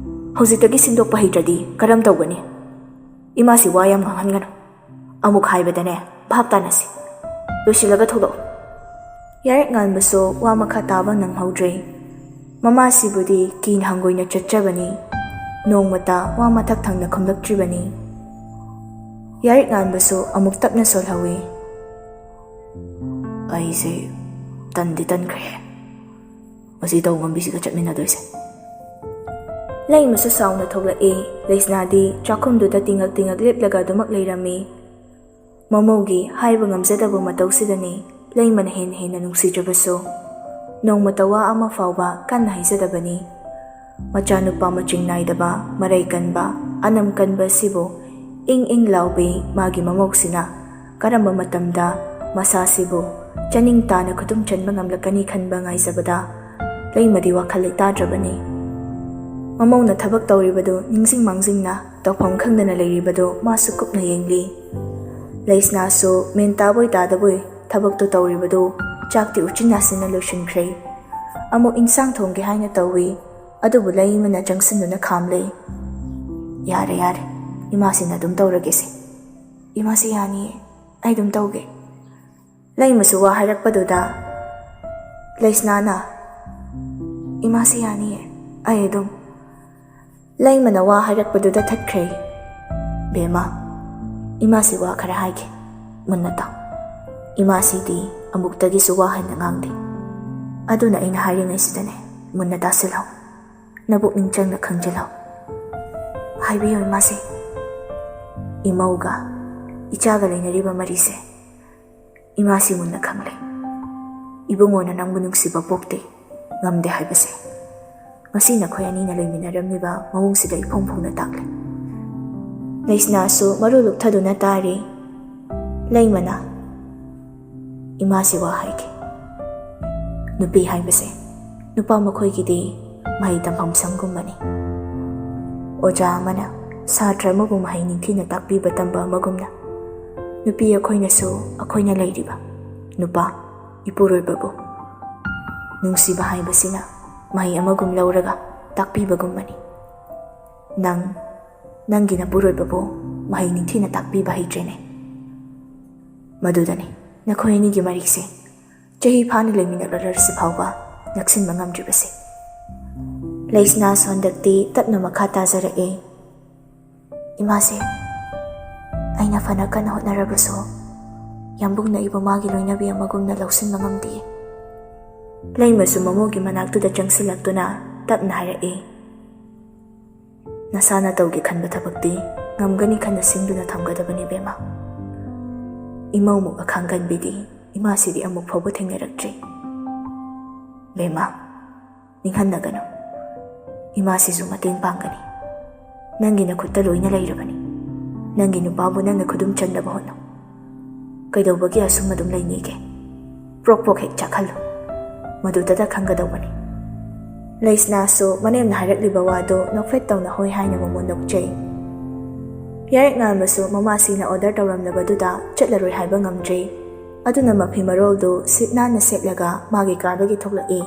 ꯍꯧꯖꯤꯛꯇꯒꯤ ꯁꯤꯟꯗꯣꯛꯄ ꯍꯩꯇ꯭ꯔꯗꯤ ꯀꯔꯝ ꯇꯧꯒꯅꯤ? ꯏꯃꯥꯁꯤ ꯋꯥ ꯌꯥꯝ ꯉꯥꯡꯍꯟꯒꯅꯨ. ꯑꯃꯨꯛ ꯍꯥꯏꯕꯗꯅꯦ ꯚꯥꯞ ꯇꯥꯅꯁꯤ. ꯂꯣꯏꯁꯤꯜꯂꯒ ꯊꯣꯛꯂꯛꯑꯣ." ꯌꯥꯔꯤꯛꯉꯥꯟꯕꯁꯨ ꯋꯥ ꯃꯈꯥ ꯇꯥꯕ ꯅꯪꯍꯧꯗ꯭ꯔꯦ꯫ ꯃꯃꯥꯁꯤꯕꯨꯗꯤ ꯀꯤꯅ ꯍꯪꯒꯣꯏꯅ ꯆꯠꯆꯕꯅꯤ, ꯅꯣꯡꯃꯇ ꯋꯥ ꯃꯊꯛ ꯊꯪꯅ ꯈꯨꯝꯂꯛꯇ꯭ꯔꯤꯕꯅꯤ꯫ ꯌꯥꯔꯤꯛꯉꯥꯟꯕꯁꯨ ꯑꯃꯨꯛ ꯇꯞꯅ ꯁꯣꯜꯍꯧꯏ, "ꯑꯩꯁꯦ ꯇꯟꯗꯤ ꯇꯟꯈ꯭ꯔꯦ, ꯃꯁꯤ ꯇꯧ ꯉꯝꯕꯤꯁꯤꯒ ꯆꯠꯃꯤꯟꯅꯗꯣꯏꯁꯦ." ꯂꯩꯃꯁꯨ ꯁꯥꯎꯅ ꯊꯣꯛꯂꯛꯏ꯫ ꯂꯩꯁꯅꯥꯗꯤ ꯆꯥꯛꯈꯨꯝꯗꯨꯗ ꯇꯤꯡꯉꯛ ꯇꯤꯡꯉꯛ ꯂꯦꯞꯂꯒ ꯑꯗꯨꯃꯛ ꯂꯩꯔꯝꯃꯤ꯫ ꯃꯃꯧꯒꯤ ꯍꯥꯏꯕ ꯉꯝꯖꯗꯕ ꯃꯇꯧꯁꯤꯗꯅꯤ ꯂꯩꯃꯅ ꯍꯦꯟꯅ ꯍꯦꯟꯅ ꯅꯨꯡꯁꯤꯖꯕꯁꯨ꯫ ꯅꯣꯡꯃꯇ ꯋꯥ ꯑꯃ ꯐꯥꯎꯕ ꯀꯟꯅ ꯍꯥꯏꯖꯗꯕꯅꯤ꯫ ꯃꯆꯥꯅꯨꯄꯥ ꯃꯆꯤꯡ ナꯏꯗꯕ, ꯃꯔꯩ ꯀꯟꯕ, ꯑꯅꯝ ꯀꯟꯕ ꯑꯁꯤꯕꯨ ꯏꯪ ꯏꯪ ꯂꯥꯎꯕꯤ ꯃꯥꯒꯤ ꯃꯃꯧꯁꯤꯅ ꯀꯔꯝꯕ ꯃꯇꯝꯗ ꯃꯁꯥꯁꯤꯕꯨ ꯆꯅꯤꯡ ꯇꯥꯅ ꯈꯨꯗꯨꯝ ꯆꯟꯕ ꯉꯝꯂꯛꯀꯅꯤ ꯈꯟꯕ ꯉꯥꯏꯖꯕꯗ ꯂꯩꯃꯗꯤ ꯋꯥꯈꯜ ꯂꯩꯇꯥꯗ꯭ꯔꯕꯅꯤ꯫ ꯃꯃꯧꯅ ꯊꯕꯛ ꯇꯧꯔꯤꯕꯗꯨ ꯅꯤꯡꯁꯤꯡ ꯃꯥꯡꯖꯤꯡꯅ ꯇꯧꯐꯝ ꯈꯪꯗꯅ ꯂꯩꯔꯤꯕꯗꯨ ꯃꯥꯁꯨ ꯀꯨꯞꯅ ꯌꯦꯡꯂꯤ꯫ ꯂꯩꯁꯅꯥꯁꯨ ꯃꯦꯟ ꯇꯥꯕꯣꯏ ꯇꯥꯗꯕꯣꯏ ꯊꯕꯛꯇꯨ ꯇꯧꯔꯤꯕꯗꯨ ꯆꯥꯛꯇꯤ ꯎꯆꯤꯟ ꯅꯥꯆꯤꯟꯅ ꯂꯣꯏꯁꯤꯟꯈ꯭ꯔꯦ꯫ ꯑꯃꯨꯛ ꯏꯟꯁꯥꯡ ꯊꯣꯡꯒꯦ ꯍꯥꯏꯅ ꯇꯧꯏ, ꯑꯗꯨꯕꯨ ꯂꯩꯃꯅ ꯆꯪꯁꯤꯟꯗꯨꯅ ꯈꯥꯝꯂꯦ꯫ ꯌꯥꯔꯦ ꯌꯥꯔꯦ, ꯏꯃꯥꯁꯤꯅ ꯑꯗꯨꯝ ꯇꯧꯔꯒꯦꯁꯦ꯫ ꯏꯃꯥꯁꯤ ꯌꯥꯅꯤꯌꯦ, ꯑꯩ ꯑꯗꯨꯝ ꯇꯧꯒꯦ꯫ ꯂꯩꯃꯁꯨ ꯋꯥ ꯍꯥꯏꯔꯛꯄꯗꯨꯗ ꯂꯩꯁꯅꯥꯅ ꯏꯃꯥꯁꯤ ꯌꯥꯅꯤꯌꯦ, ꯑꯩ ꯑꯗꯨꯝ꯫ ꯂꯩꯃꯅ ꯋꯥ ꯍꯥꯏꯔꯛꯄꯗꯨꯗ ꯊꯠꯈ꯭ꯔꯦ꯫ ꯕꯦꯝꯃ, ꯏꯃꯥꯁꯤ ꯋꯥ ꯈꯔ ꯍꯥꯏꯒꯦ, ꯃꯨꯟꯅ ꯇꯥꯎ꯫ ꯏꯃꯥꯁꯤꯗꯤ ꯑꯃꯨꯛꯇꯒꯤꯁꯨ ꯋꯥ ꯍꯟꯅ ꯉꯥꯡꯗꯦ, ꯑꯗꯨꯅ ꯑꯩꯅ ꯍꯥꯏꯔꯤꯉꯩꯁꯤꯗꯅꯦ ꯃꯨꯟꯅ ꯇꯥꯁꯤꯜꯍꯧ, ꯅꯄꯨꯛꯅꯤꯡ ꯆꯪꯅ ꯈꯪꯖꯤꯜꯍꯧ꯫ ꯍꯥꯏꯕꯤꯌꯨ ꯏꯃꯥꯁꯤ꯫ ꯏꯃꯧꯒ ꯏꯆꯥꯒ ꯂꯩꯅꯔꯤꯕ ꯃꯔꯤꯁꯦ ꯏꯃꯥꯁꯤ ꯃꯨꯟꯅ ꯈꯪꯂꯦ꯫ ꯏꯕꯨꯡꯉꯣꯅ ꯅꯪꯕꯨ ꯅꯨꯡꯁꯤꯕ ꯄꯣꯛꯇꯦ, ꯉꯝꯗꯦ ꯍꯥꯏꯕꯁꯦ ꯉꯁꯤ ꯅꯈꯣꯏ ꯑꯅꯤꯅ ꯂꯩꯃꯤꯟꯅꯔꯝꯂꯤꯕ ꯃꯑꯣꯡꯁꯤꯗ ꯏꯐꯣꯡ ꯐꯣꯡꯅ ꯇꯥꯛꯂꯦ꯫ ꯂꯩꯁꯅꯥꯁꯨ ꯃꯔꯨ ꯂꯨꯞꯊꯗꯨꯅ ꯇꯥꯔꯤ꯫ ꯂꯩꯃꯅ ꯏꯃꯥꯁꯤ ꯋꯥ ꯍꯥꯏꯒꯦ꯫ ꯅꯨꯄꯤ ꯍꯥꯏꯕꯁꯦ ꯅꯨꯄꯥ ꯃꯈꯣꯏꯒꯤꯗꯤ ꯃꯍꯩ ꯇꯝꯐꯝ ꯁꯪꯒꯨꯝꯕꯅꯤ꯫ ꯑꯣꯖꯥ ꯑꯃꯅ ꯁꯥꯇ꯭ꯔ ꯑꯃꯕꯨ ꯃꯍꯩ ꯅꯤꯡꯊꯤꯅ ꯇꯥꯛꯄꯤꯕ ꯇꯝꯕ ꯑꯃꯒꯨꯝꯅ ꯅꯨꯄꯤ ꯑꯩꯈꯣꯏꯅꯁꯨ ꯑꯩꯈꯣꯏꯅ ꯂꯩꯔꯤꯕ ꯅꯨꯄꯥ ꯏꯄꯨꯔꯣꯏꯕꯕꯨ ꯅꯨꯡꯁꯤꯕ ꯍꯥꯏꯕꯁꯤꯅ ꯃꯍꯩ ꯑꯃꯒꯨꯝ ꯂꯧꯔꯒ ꯇꯥꯛꯄꯤꯕꯒꯨꯝꯕꯅꯤ꯫ ꯅꯪꯒꯤ ꯅꯄꯨꯔꯣꯏꯕꯕꯨ ꯃꯍꯩ ꯅꯤꯡꯊꯤꯅ ꯇꯥꯛꯄꯤꯕ ꯍꯩꯇ꯭ꯔꯦꯅꯦ꯫ ꯃꯗꯨꯗꯅꯤ ꯅꯈꯣꯏ ꯑꯅꯤꯒꯤ ꯃꯔꯤꯁꯦ ꯆꯍꯤ ꯐꯥꯅ ꯂꯩꯃꯤꯟꯅꯔꯛꯂꯁꯤ ꯐꯥꯎꯕ ꯅꯛꯁꯤꯟꯕ ꯉꯝꯗ꯭ꯔꯤꯕꯁꯦ꯫ ꯂꯩꯁꯅꯥꯁꯨ ꯍꯟꯗꯛꯇꯤ ꯇꯞꯅ ꯃꯈꯥ ꯇꯥꯖꯔꯛꯑꯦ꯫ ꯏꯃꯥꯁꯦ, ꯑꯩꯅ ꯐꯅ ꯀꯟꯅ ꯍꯣꯠꯅꯔꯕꯁꯨ ꯌꯥꯝꯕꯨꯡꯅ ꯑꯩꯕꯨ ꯃꯥꯒꯤ ꯂꯣꯏꯅꯕꯤ ꯑꯃꯒꯨꯝꯅ ꯂꯧꯁꯤꯟꯕ ꯉꯝꯗꯦ꯫ ꯂꯩꯃꯁꯨ ꯃꯃꯧꯒꯤ ꯃꯅꯥꯛꯇꯨꯗ ꯆꯪꯁꯤꯜꯂꯛꯇꯨꯅ ꯇꯞꯅ ꯍꯥꯏꯔꯛꯏ꯫ ꯅꯁꯥꯅ ꯇꯧꯒꯦ ꯈꯟꯕ ꯊꯕꯛꯇꯤ ꯉꯝꯒꯅꯤ ꯈꯟꯅ ꯁꯤꯡꯗꯨꯅ ꯊꯝꯒꯗꯕꯅꯤ ꯕꯦꯝꯃ꯫ ꯏꯃꯧꯃꯨꯛ ꯑꯈꯥꯡ ꯀꯟꯕꯤꯗꯤ ꯏꯃꯥꯁꯤꯗꯤ ꯑꯃꯨꯛ ꯐꯥꯎꯕ ꯊꯦꯡꯅꯔꯛꯇ꯭ꯔꯤ꯫ ꯕꯦꯝꯃ, ꯅꯤꯡꯍꯟꯅꯒꯅꯨ, ꯏꯃꯥꯁꯤꯁꯨ ꯃꯇꯦꯡ ꯄꯥꯡꯒꯅꯤ꯫ ꯅꯪꯒꯤ ꯅꯈꯨꯠꯇ ꯂꯣꯏꯅ ꯂꯩꯔꯕꯅꯤ꯫ ꯅꯪꯒꯤ ꯅꯨꯄꯥꯕꯨ ꯅꯪꯅ ꯈꯨꯗꯨꯝ ꯆꯟꯅꯕ ꯍꯣꯠꯅꯧ꯫ ꯀꯩꯗꯧꯕꯒꯤ ꯑꯁꯨꯝ ꯑꯗꯨꯝ ꯂꯩꯅꯤꯒꯦ? ꯄ꯭ꯔꯣꯛ ꯄ꯭ꯔꯣꯛ ꯍꯦꯛ ꯆꯥꯛꯍꯜꯂꯨ, ꯃꯗꯨꯗꯇ ꯈꯪꯒꯗꯧꯕꯅꯤ꯫ ꯂꯩꯁꯅꯥꯁꯨ ꯃꯅꯦꯝꯅ ꯍꯥꯏꯔꯛꯂꯤꯕ ꯋꯥꯗꯨ ꯅꯣꯛꯐꯦꯠ ꯇꯧꯅ ꯍꯣꯏ ꯍꯥꯏꯅ ꯃꯃꯣꯟ ꯅꯣꯛꯆꯩ꯫ ꯌꯥꯔꯦꯛꯉꯥꯟꯕꯁꯨ ꯃꯃꯥꯁꯤꯅ ꯑꯣꯔꯗꯔ ꯇꯧꯔꯝꯂꯕꯗꯨꯗ ꯆꯠꯂꯔꯣꯏ ꯍꯥꯏꯕ ꯉꯝꯗ꯭ꯔꯦ꯫ ꯑꯗꯨꯅ ꯃꯐꯤ ꯃꯔꯣꯜꯗꯨ ꯁꯤꯠ ꯅꯥꯟꯅ ꯁꯦꯠꯂꯒ ꯃꯥꯒꯤ ꯀꯥꯗꯒꯤ ꯊꯣꯛꯂꯛꯏ꯫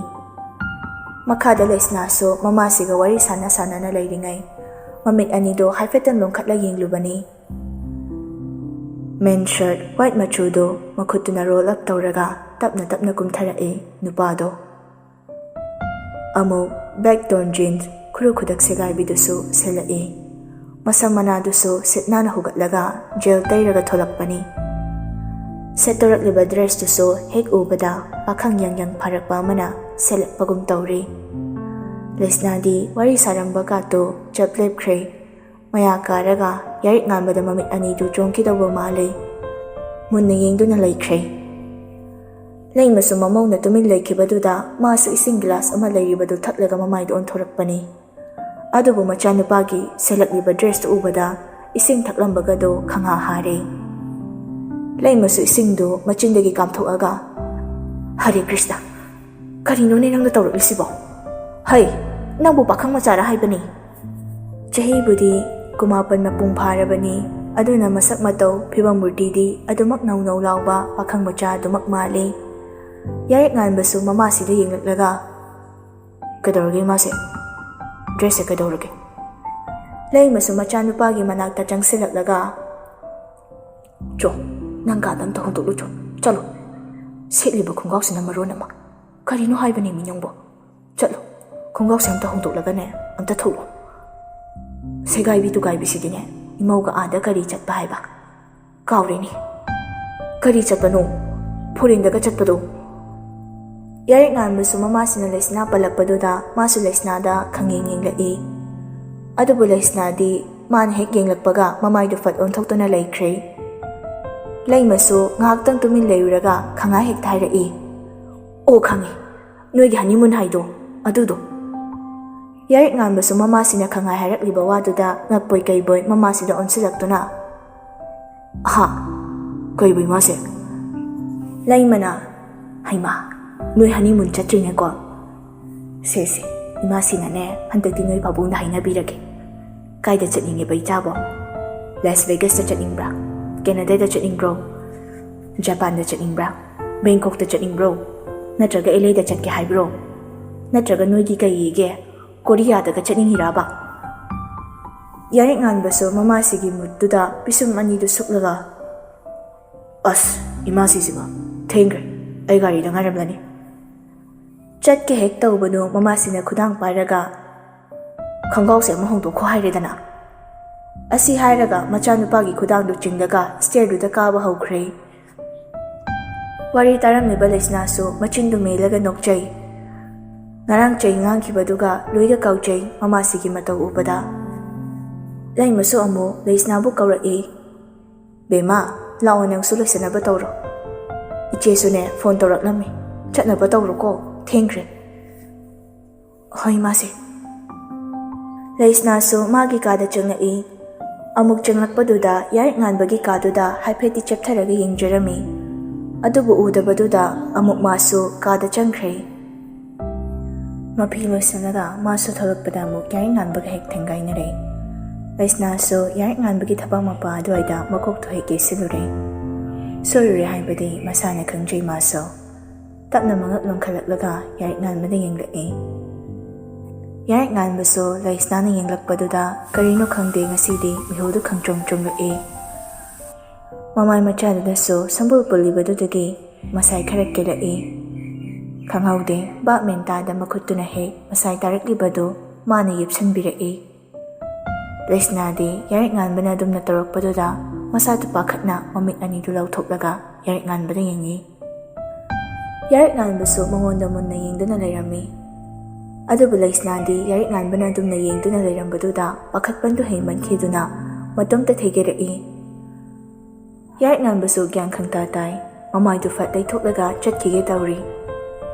ꯃꯈꯥꯗ ꯂꯩꯁꯅꯥꯁꯨ ꯃꯃꯥꯁꯤꯒ ꯋꯥꯔꯤ ꯁꯥꯟꯅ ꯂꯩꯔꯤꯉꯩ ꯃꯃꯤꯠ ꯑꯅꯤꯗꯨ ꯍꯥꯏꯐꯦꯠꯇꯪ ꯂꯣꯡꯈꯠꯂ ꯌꯦꯡꯂꯨꯕꯅꯤ꯫ ꯃꯦꯟ ꯁꯔꯠ ꯋꯥꯏꯠ ꯃꯆꯨꯗꯨ ꯃꯈꯨꯠꯇꯨꯅ ꯔꯣꯜ ꯑꯞ ꯇꯧꯔꯒ ꯇꯞꯅ ꯇꯞꯅ ꯀꯨꯝꯊꯔꯛꯏ ꯅꯨꯄꯥꯗꯣ꯫ ꯑꯃꯨꯛ ꯕꯦꯛ ꯇꯣꯟ ꯖꯤꯟꯁ ꯈꯨꯔꯨ ꯈꯨꯗꯛ ꯁꯦꯒꯥꯏꯕꯤꯗꯨꯁꯨ ꯁꯦꯠꯂꯛꯏ꯫ ꯃꯁꯝ ꯃꯅꯥꯗꯨꯁꯨ ꯁꯤꯠ ꯅꯥꯟꯅ ꯍꯨꯒꯠꯂꯒ ꯖꯦꯜ ꯇꯩꯔꯒ ꯊꯣꯛꯂꯛꯄꯅꯤ꯫ ꯁꯦꯠꯇꯣꯔꯛꯂꯤꯕ ꯗ꯭ꯔꯦꯁꯇꯨꯁꯨ ꯍꯦꯛ ꯎꯕꯗ ꯄꯥꯈꯪ ꯌꯪ ꯐꯥꯔꯛꯄ ꯑꯃꯅ ꯁꯦꯠꯂꯛꯄꯒꯨꯝ ꯇꯧꯔꯤ꯫ ꯂꯩꯁꯅꯥꯗꯤ ꯋꯥꯔꯤ ꯁꯥꯔꯝꯕ ꯀꯥꯠꯇꯨ ꯆꯞ ꯂꯦꯞꯈ꯭ꯔꯦ꯫ ꯃꯌꯥ ꯀꯥꯔꯒ ꯌꯥꯔꯤꯛꯉꯥꯟꯕꯗ ꯃꯃꯤꯠ ꯑꯅꯤꯗꯨ ꯆꯣꯡꯈꯤꯗꯧꯕ ꯃꯥꯜꯂꯤ꯫ ꯃꯨꯟꯅ ꯌꯦꯡꯗꯨꯅ ꯂꯩꯈ꯭ꯔꯦ꯫ ꯂꯩꯃꯁꯨ ꯃꯃꯧꯅ ꯇꯨꯃꯤꯟ ꯂꯩꯈꯤꯕꯗꯨꯗ ꯃꯥꯁꯨ ꯏꯁꯤꯡ ꯒꯤꯂꯥꯁ ꯑꯃ ꯂꯩꯔꯤꯕꯗꯨ ꯊꯛꯂꯒ ꯃꯃꯥꯏꯗ ꯑꯣꯟꯊꯣꯔꯛꯄꯅꯤ꯫ ꯑꯗꯨꯕꯨ ꯃꯆꯥꯅꯨꯄꯥꯒꯤ ꯁꯦꯠꯂꯛꯂꯤꯕ ꯗ꯭ꯔꯦꯁꯇꯨ ꯎꯕꯗ ꯏꯁꯤꯡ ꯊꯛꯂꯝꯕꯒꯗꯨ ꯈꯪꯍꯥ ꯍꯥꯔꯦ꯫ ꯂꯩꯃꯁꯨ ꯏꯁꯤꯡꯗꯨ ꯃꯆꯤꯟꯗꯒꯤ ꯀꯥꯝꯊꯣꯛꯑꯒ ꯍꯔꯦ ꯀ꯭ꯔꯤꯁꯅ, ꯀꯔꯤꯅꯣꯅꯦ ꯅꯪꯅ ꯇꯧꯔꯛꯂꯤꯁꯤꯕꯣ? ꯍꯩ, ꯅꯪꯕꯨ ꯄꯥꯈꯪ ꯃꯆꯥꯔ ꯍꯥꯏꯕꯅꯤ꯫ ꯆꯍꯤꯕꯨꯗꯤ 19 ꯃꯄꯨꯡ ꯐꯥꯔꯕꯅꯤ, ꯑꯗꯨꯅ ꯃꯁꯛ ꯃꯇꯧ ꯐꯤꯕꯝ ꯃꯨꯔꯇꯤꯗꯤ ꯑꯗꯨꯃꯛ ꯅꯧ ꯅꯧ ꯂꯥꯎꯕ ꯄꯥꯈꯪ ꯃꯆꯥ ꯑꯗꯨꯃꯛ ꯃꯥꯜꯂꯤ꯫ ꯌꯥꯔꯤꯛꯉꯥꯟꯕꯁꯨ ꯃꯃꯥꯁꯤꯗ ꯌꯦꯡꯂꯛꯂꯒ ꯀꯩꯗꯧꯔꯒꯦ ꯏꯃꯥꯁꯦ? ꯗ꯭ꯔꯦꯁꯁꯦ ꯀꯩꯗꯧꯔꯒꯦ? ꯂꯩꯃꯁꯨ ꯃꯆꯥꯅꯨꯄꯥꯒꯤ ꯃꯅꯥꯛꯇ ꯆꯪꯁꯤꯜꯂꯛꯂꯒ ꯆꯣ, ꯅꯪ ꯀꯥꯗ ꯑꯝꯇ ꯍꯣꯡꯗꯣꯛꯂꯨ ꯆꯣ, ꯆꯠꯂꯣ꯫ ꯁꯦꯠꯂꯤꯕ ꯈꯣꯡꯒ꯭ꯔꯥꯎꯁꯤꯅ ꯃꯔꯣꯟ ꯑꯃ, ꯀꯔꯤꯅꯣ ꯍꯥꯏꯕꯅꯤ ꯃꯤ ꯅꯪꯕꯣ? ꯆꯠꯂꯣ, ꯈꯣꯡꯒ꯭ꯔꯥꯎꯁꯦ ꯑꯝꯇ ꯍꯣꯡꯗꯣꯛꯂꯒꯅꯦ ꯑꯝꯇ ꯊꯣꯛꯂꯣ꯫ ꯁꯦꯒꯥꯏꯕꯤ ꯇꯨꯒꯥꯏꯕꯤꯁꯤꯗꯤꯅꯦ ꯏꯃꯧꯒ ꯑꯥꯗ ꯀꯔꯤ ꯆꯠꯄ ꯍꯥꯏꯕ? ꯀꯥꯎꯔꯦꯅꯤ, ꯀꯔꯤ ꯆꯠꯄꯅꯣ? ꯐꯣꯔꯦꯟꯗꯒ ꯆꯠꯄꯗꯣ? ꯌꯥꯔꯤꯛꯉꯥꯟꯕꯁꯨ ꯃꯃꯥꯁꯤꯅ ꯂꯩꯁꯅꯥ ꯄꯜꯂꯛꯄꯗꯨꯗ ꯃꯥꯁꯨ ꯂꯩꯁꯅꯥꯗ ꯈꯪꯌꯦꯡ ꯌꯦꯡꯂꯛꯏ꯫ ꯑꯗꯨꯕꯨ ꯂꯩꯁꯅꯥꯗꯤ ꯃꯥꯅ ꯍꯦꯛ ꯌꯦꯡꯂꯛꯄꯒ ꯃꯃꯥꯏꯗꯨ ꯐꯠ ꯑꯣꯟꯊꯣꯛꯇꯨꯅ ꯂꯩꯈ꯭ꯔꯦ꯫ ꯂꯩꯃꯁꯨ ꯉꯥꯏꯍꯥꯛꯇꯪ ꯇꯨꯃꯤꯟ ꯂꯩꯔꯨꯔꯒ ꯈꯪꯉꯥ ꯍꯦꯛꯇ ꯍꯥꯏꯔꯛꯏ꯫ ꯑꯣ ꯈꯪꯉꯦ, ꯅꯣꯏꯒꯤ ꯍꯅꯤꯃꯨꯟ ꯍꯥꯏꯗꯣ ꯑꯗꯨꯗꯣ꯫ ꯌꯥꯔꯤꯛꯉꯥꯟꯕꯁꯨ ꯃꯃꯥꯁꯤꯅ ꯈꯪꯉꯥꯏ ꯍꯥꯏꯔꯛꯂꯤꯕ ꯋꯥꯗꯨꯗ ꯉꯛꯄꯣꯏ ꯀꯩꯕꯣꯏ ꯃꯃꯥꯁꯤꯗ ꯑꯣꯟꯁꯤꯜꯂꯛꯇꯨꯅ ꯍꯥ, ꯀꯩꯕꯨ ꯏꯃꯥꯁꯦ? ꯂꯩꯃꯅ ꯍꯩꯃꯥ, ꯅꯣꯏ ꯍꯅꯤꯃꯨꯟ ꯆꯠꯇ꯭ꯔꯤꯅꯦꯀꯣ? ꯁꯦ ꯏꯃꯥꯁꯤꯅꯅꯦ ꯍꯟꯗꯛꯇꯤ ꯅꯣꯏ ꯄꯥꯕꯨꯡꯗ ꯍꯥꯏꯅꯕꯤꯔꯒꯦ. ꯀꯥꯏꯗ ꯆꯠꯅꯤꯡꯉꯦꯕ ꯏꯆꯥꯕꯣ? ꯂꯥꯁ ꯚꯦꯒꯁꯇ ꯆꯠꯅꯤꯡꯕ꯭ꯔꯥ? ꯀꯦꯅꯥꯗꯥꯗ ꯆꯠꯅꯤꯡꯕ꯭ꯔꯣ? ꯖꯄꯥꯟꯗ ꯆꯠꯅꯤꯡꯕ꯭ꯔꯥ? ꯕꯦꯡꯀꯣꯛꯇ ꯆꯠꯅꯤꯡꯕ꯭ꯔꯣ? ꯅꯠꯇ꯭ꯔꯒ LAꯗ ꯆꯠꯀꯦ ꯍꯥꯏꯕ꯭ꯔോ? ꯅꯠꯇ꯭ꯔꯒ ꯅꯣꯏꯒꯤ ꯀꯩꯒꯤ ꯀꯣꯔꯤꯌꯥꯗꯒ ꯆꯠꯅꯤꯡꯉꯤꯔꯕ? ꯌꯥꯔꯦꯛ ꯉꯥꯟꯕꯁꯨ ꯃꯃꯥꯁꯤꯒꯤ ꯃꯨꯠꯇꯨꯗ ꯄꯤꯁꯨꯝ ꯑꯅꯤꯗꯨ ꯁꯨꯛꯂꯒ, ꯑꯁ ꯏꯃꯥꯁꯤꯁꯤꯕ ꯊꯦꯡꯈ꯭ꯔꯦ, ꯑꯩ ꯒꯥꯔꯤꯗ ꯉꯥꯏꯔꯝꯂꯅꯤ. ꯆꯠꯀꯦ ꯍꯦꯛ ꯇꯧꯕꯅꯨ ꯃꯃꯥꯁꯤꯅ ꯈꯨꯗꯥꯡ ꯄꯥꯏꯔꯒ, ꯈꯣꯡꯒ꯭ꯔꯥꯎꯁꯦ ꯑꯃ ꯍꯣꯡꯗꯣꯛꯈꯣ ꯍꯥꯏꯔꯦꯗꯅ. ꯑꯁꯤ ꯍꯥꯏꯔꯒ ꯃꯆꯥꯅꯨꯄꯥꯒꯤ ꯈꯨꯗꯥꯡꯗꯨ ꯆꯤꯡꯂꯒ ꯁ꯭ꯇꯦꯌꯔꯗꯨꯗ ꯀꯥꯕ ꯍꯧꯈ꯭ꯔꯦ. ꯋꯥꯔꯤ ꯇꯥꯔꯝꯂꯤꯕ ꯂꯩꯁꯅꯥꯁꯨ ꯃꯆꯤꯟꯗꯨ ꯃꯦꯜꯂꯒ ꯅꯣꯛꯆꯩ. ꯉꯔꯥꯡ ꯆꯩ ꯉꯥꯡꯈꯤꯕꯗꯨꯒ ꯂꯣꯏꯅ ꯀꯥꯎꯖꯩ ꯃꯃꯥꯁꯤꯒꯤ ꯃꯇꯧ ꯎꯕꯗ. ꯂꯩꯃꯁꯨ ꯑꯃꯨꯛ ꯂꯩꯁꯅꯥꯕꯨ ꯀꯧꯔꯛꯏ. ꯕꯦꯝꯃ, ꯂꯥꯛꯑꯣ ꯅꯪꯁꯨ ꯂꯣꯏꯁꯟꯅꯕ ꯇꯧꯔꯣ. ꯏꯆꯦꯁꯨꯅꯦ ꯐꯣꯟ ꯇꯧꯔꯛꯂꯝꯃꯤ. ꯆꯠꯅꯕ ꯇꯧꯔꯣꯀꯣ, ꯊꯦꯡꯈ꯭ꯔꯦ. ꯍꯣꯏ ꯏꯃꯥꯁꯤ. ꯂꯩꯁꯅꯥꯁꯨ ꯃꯥꯒꯤ ꯀꯥꯗ ꯆꯪꯂꯛꯏ. ꯑꯃꯨꯛ ꯆꯪꯂꯛꯄꯗꯨꯗ ꯌꯥꯔꯦꯛ ꯉꯥꯟꯕꯒꯤ ꯀꯥꯗꯨꯗ ꯍꯥꯏꯐꯦꯠꯇꯤ ꯆꯦꯞꯊꯔꯒ ꯌꯦꯡꯖꯔꯝꯃꯤ. ꯑꯗꯨꯕꯨ ꯎꯗꯕꯗꯨꯗ ꯑꯃꯨꯛ ꯃꯥꯁꯨ ꯀꯥꯗ ꯆꯪꯈ꯭ꯔꯦ. ꯃꯐꯤ ꯂꯣꯏꯁꯤꯜꯂꯒ ꯃꯥꯁꯨ ꯊꯣꯛꯂꯛꯄꯗ ꯑꯃꯨꯛ ꯌꯥꯔꯦꯛ ꯉꯥꯟꯕꯒ ꯍꯦꯛ ꯊꯦꯡꯒꯥꯏꯅꯔꯦ. ꯂꯩꯁꯅꯥꯁꯨ ꯌꯥꯔꯦꯛ ꯉꯥꯟꯕꯒꯤ ꯊꯕꯛ ꯃꯄꯥ ꯑꯗꯨꯋꯥꯏꯗ ꯃꯀꯣꯛꯇꯣ ꯍꯦꯛ ꯌꯩꯁꯤꯜꯂꯨꯔꯦ. ꯁꯣꯏꯔꯨꯔꯦ ꯍꯥꯏꯕꯗꯤ ꯃꯁꯥꯅ ꯈꯪꯖꯩ ꯃꯥꯁꯨ. ꯇꯞꯅ ꯃꯉꯛ ꯂꯣꯟꯈꯠꯂꯛꯂꯒ ꯌꯥꯔꯦꯛ ꯉꯥꯟꯕꯗ ꯌꯦꯡꯂꯛꯏ. ꯌꯥꯔꯦꯛ ꯉꯥꯟꯕꯁꯨ ꯂꯩꯁꯅꯥꯅ ꯌꯦꯡꯂꯛꯄꯗꯨꯗ ꯀꯔꯤꯅꯣ ꯈꯪꯗꯦ ꯉꯁꯤꯗꯤ ꯃꯤꯍꯨꯜꯗꯨ ꯈꯪꯆꯣꯡ ꯆꯣꯡꯂꯛꯏ. ꯃꯃꯥꯏ ꯃꯆꯥꯗꯨꯗꯁꯨ ꯁꯝꯕꯨꯜ ꯄꯨꯜꯂꯤꯕꯗꯨꯗꯒꯤ ꯃꯁꯥꯏ ꯈꯔ ꯀꯦꯜꯂꯛꯏ. ꯈꯪꯍꯧꯗꯦ ꯕꯥꯞ ꯃꯦꯟ ꯇꯥꯗ ꯃꯈꯨꯠꯇꯨꯅ ꯍꯦꯛ ꯃꯁꯥꯏ ꯇꯥꯔꯛꯂꯤꯕꯗꯨ ꯃꯥꯅ ꯌꯦꯞꯁꯤꯟꯕꯤꯔꯛꯏ. ꯂꯩꯁꯅꯥꯗꯤ ꯌꯥꯔꯦꯛ ꯉꯥꯟꯕꯅ ꯑꯗꯨꯝꯅ ꯇꯧꯔꯛꯄꯗꯨꯗ ꯃꯁꯥꯗꯨ パꯈꯠꯅ ꯃꯃꯤꯠ ꯑꯅꯤꯗꯨ ꯂꯧꯊꯣꯛꯂꯒ ꯌꯥꯔꯦꯛ ꯉꯥꯟꯕꯗ ꯌꯦꯡꯉꯤ. ꯌꯥꯔꯦꯛ ꯉꯥꯟꯕꯁꯨ ꯃꯉꯣꯟꯗ ꯃꯨꯟꯅ ꯌꯦꯡꯗꯨꯅ ꯂꯩꯔꯝꯃꯤ. ꯑꯗꯨꯕꯨ ꯂꯩꯁꯅꯥꯗꯤ ꯌꯥꯔꯦꯛ ꯉꯥꯟꯕꯅ ꯑꯗꯨꯝꯅ ꯌꯦꯡꯗꯨꯅ ꯂꯩꯔꯝꯕꯗꯨꯗ ꯄꯥꯈꯠꯄꯟꯗꯨ ꯍꯦꯟꯃꯟꯈꯤꯗꯨꯅ ꯃꯇꯣꯝꯇ ꯊꯦꯒꯦꯔꯛꯏ. ꯌꯥꯔꯦꯛ ꯉꯥꯟꯕꯁꯨ ꯒ꯭ꯌꯥꯟ ꯈꯪꯇꯥ ꯇꯥꯏ. ꯃꯃꯥꯏꯗꯨ ꯐꯠ ꯂꯩꯊꯣꯛꯂꯒ ꯆꯠꯈꯤꯒꯦ ꯇꯧꯔꯤ.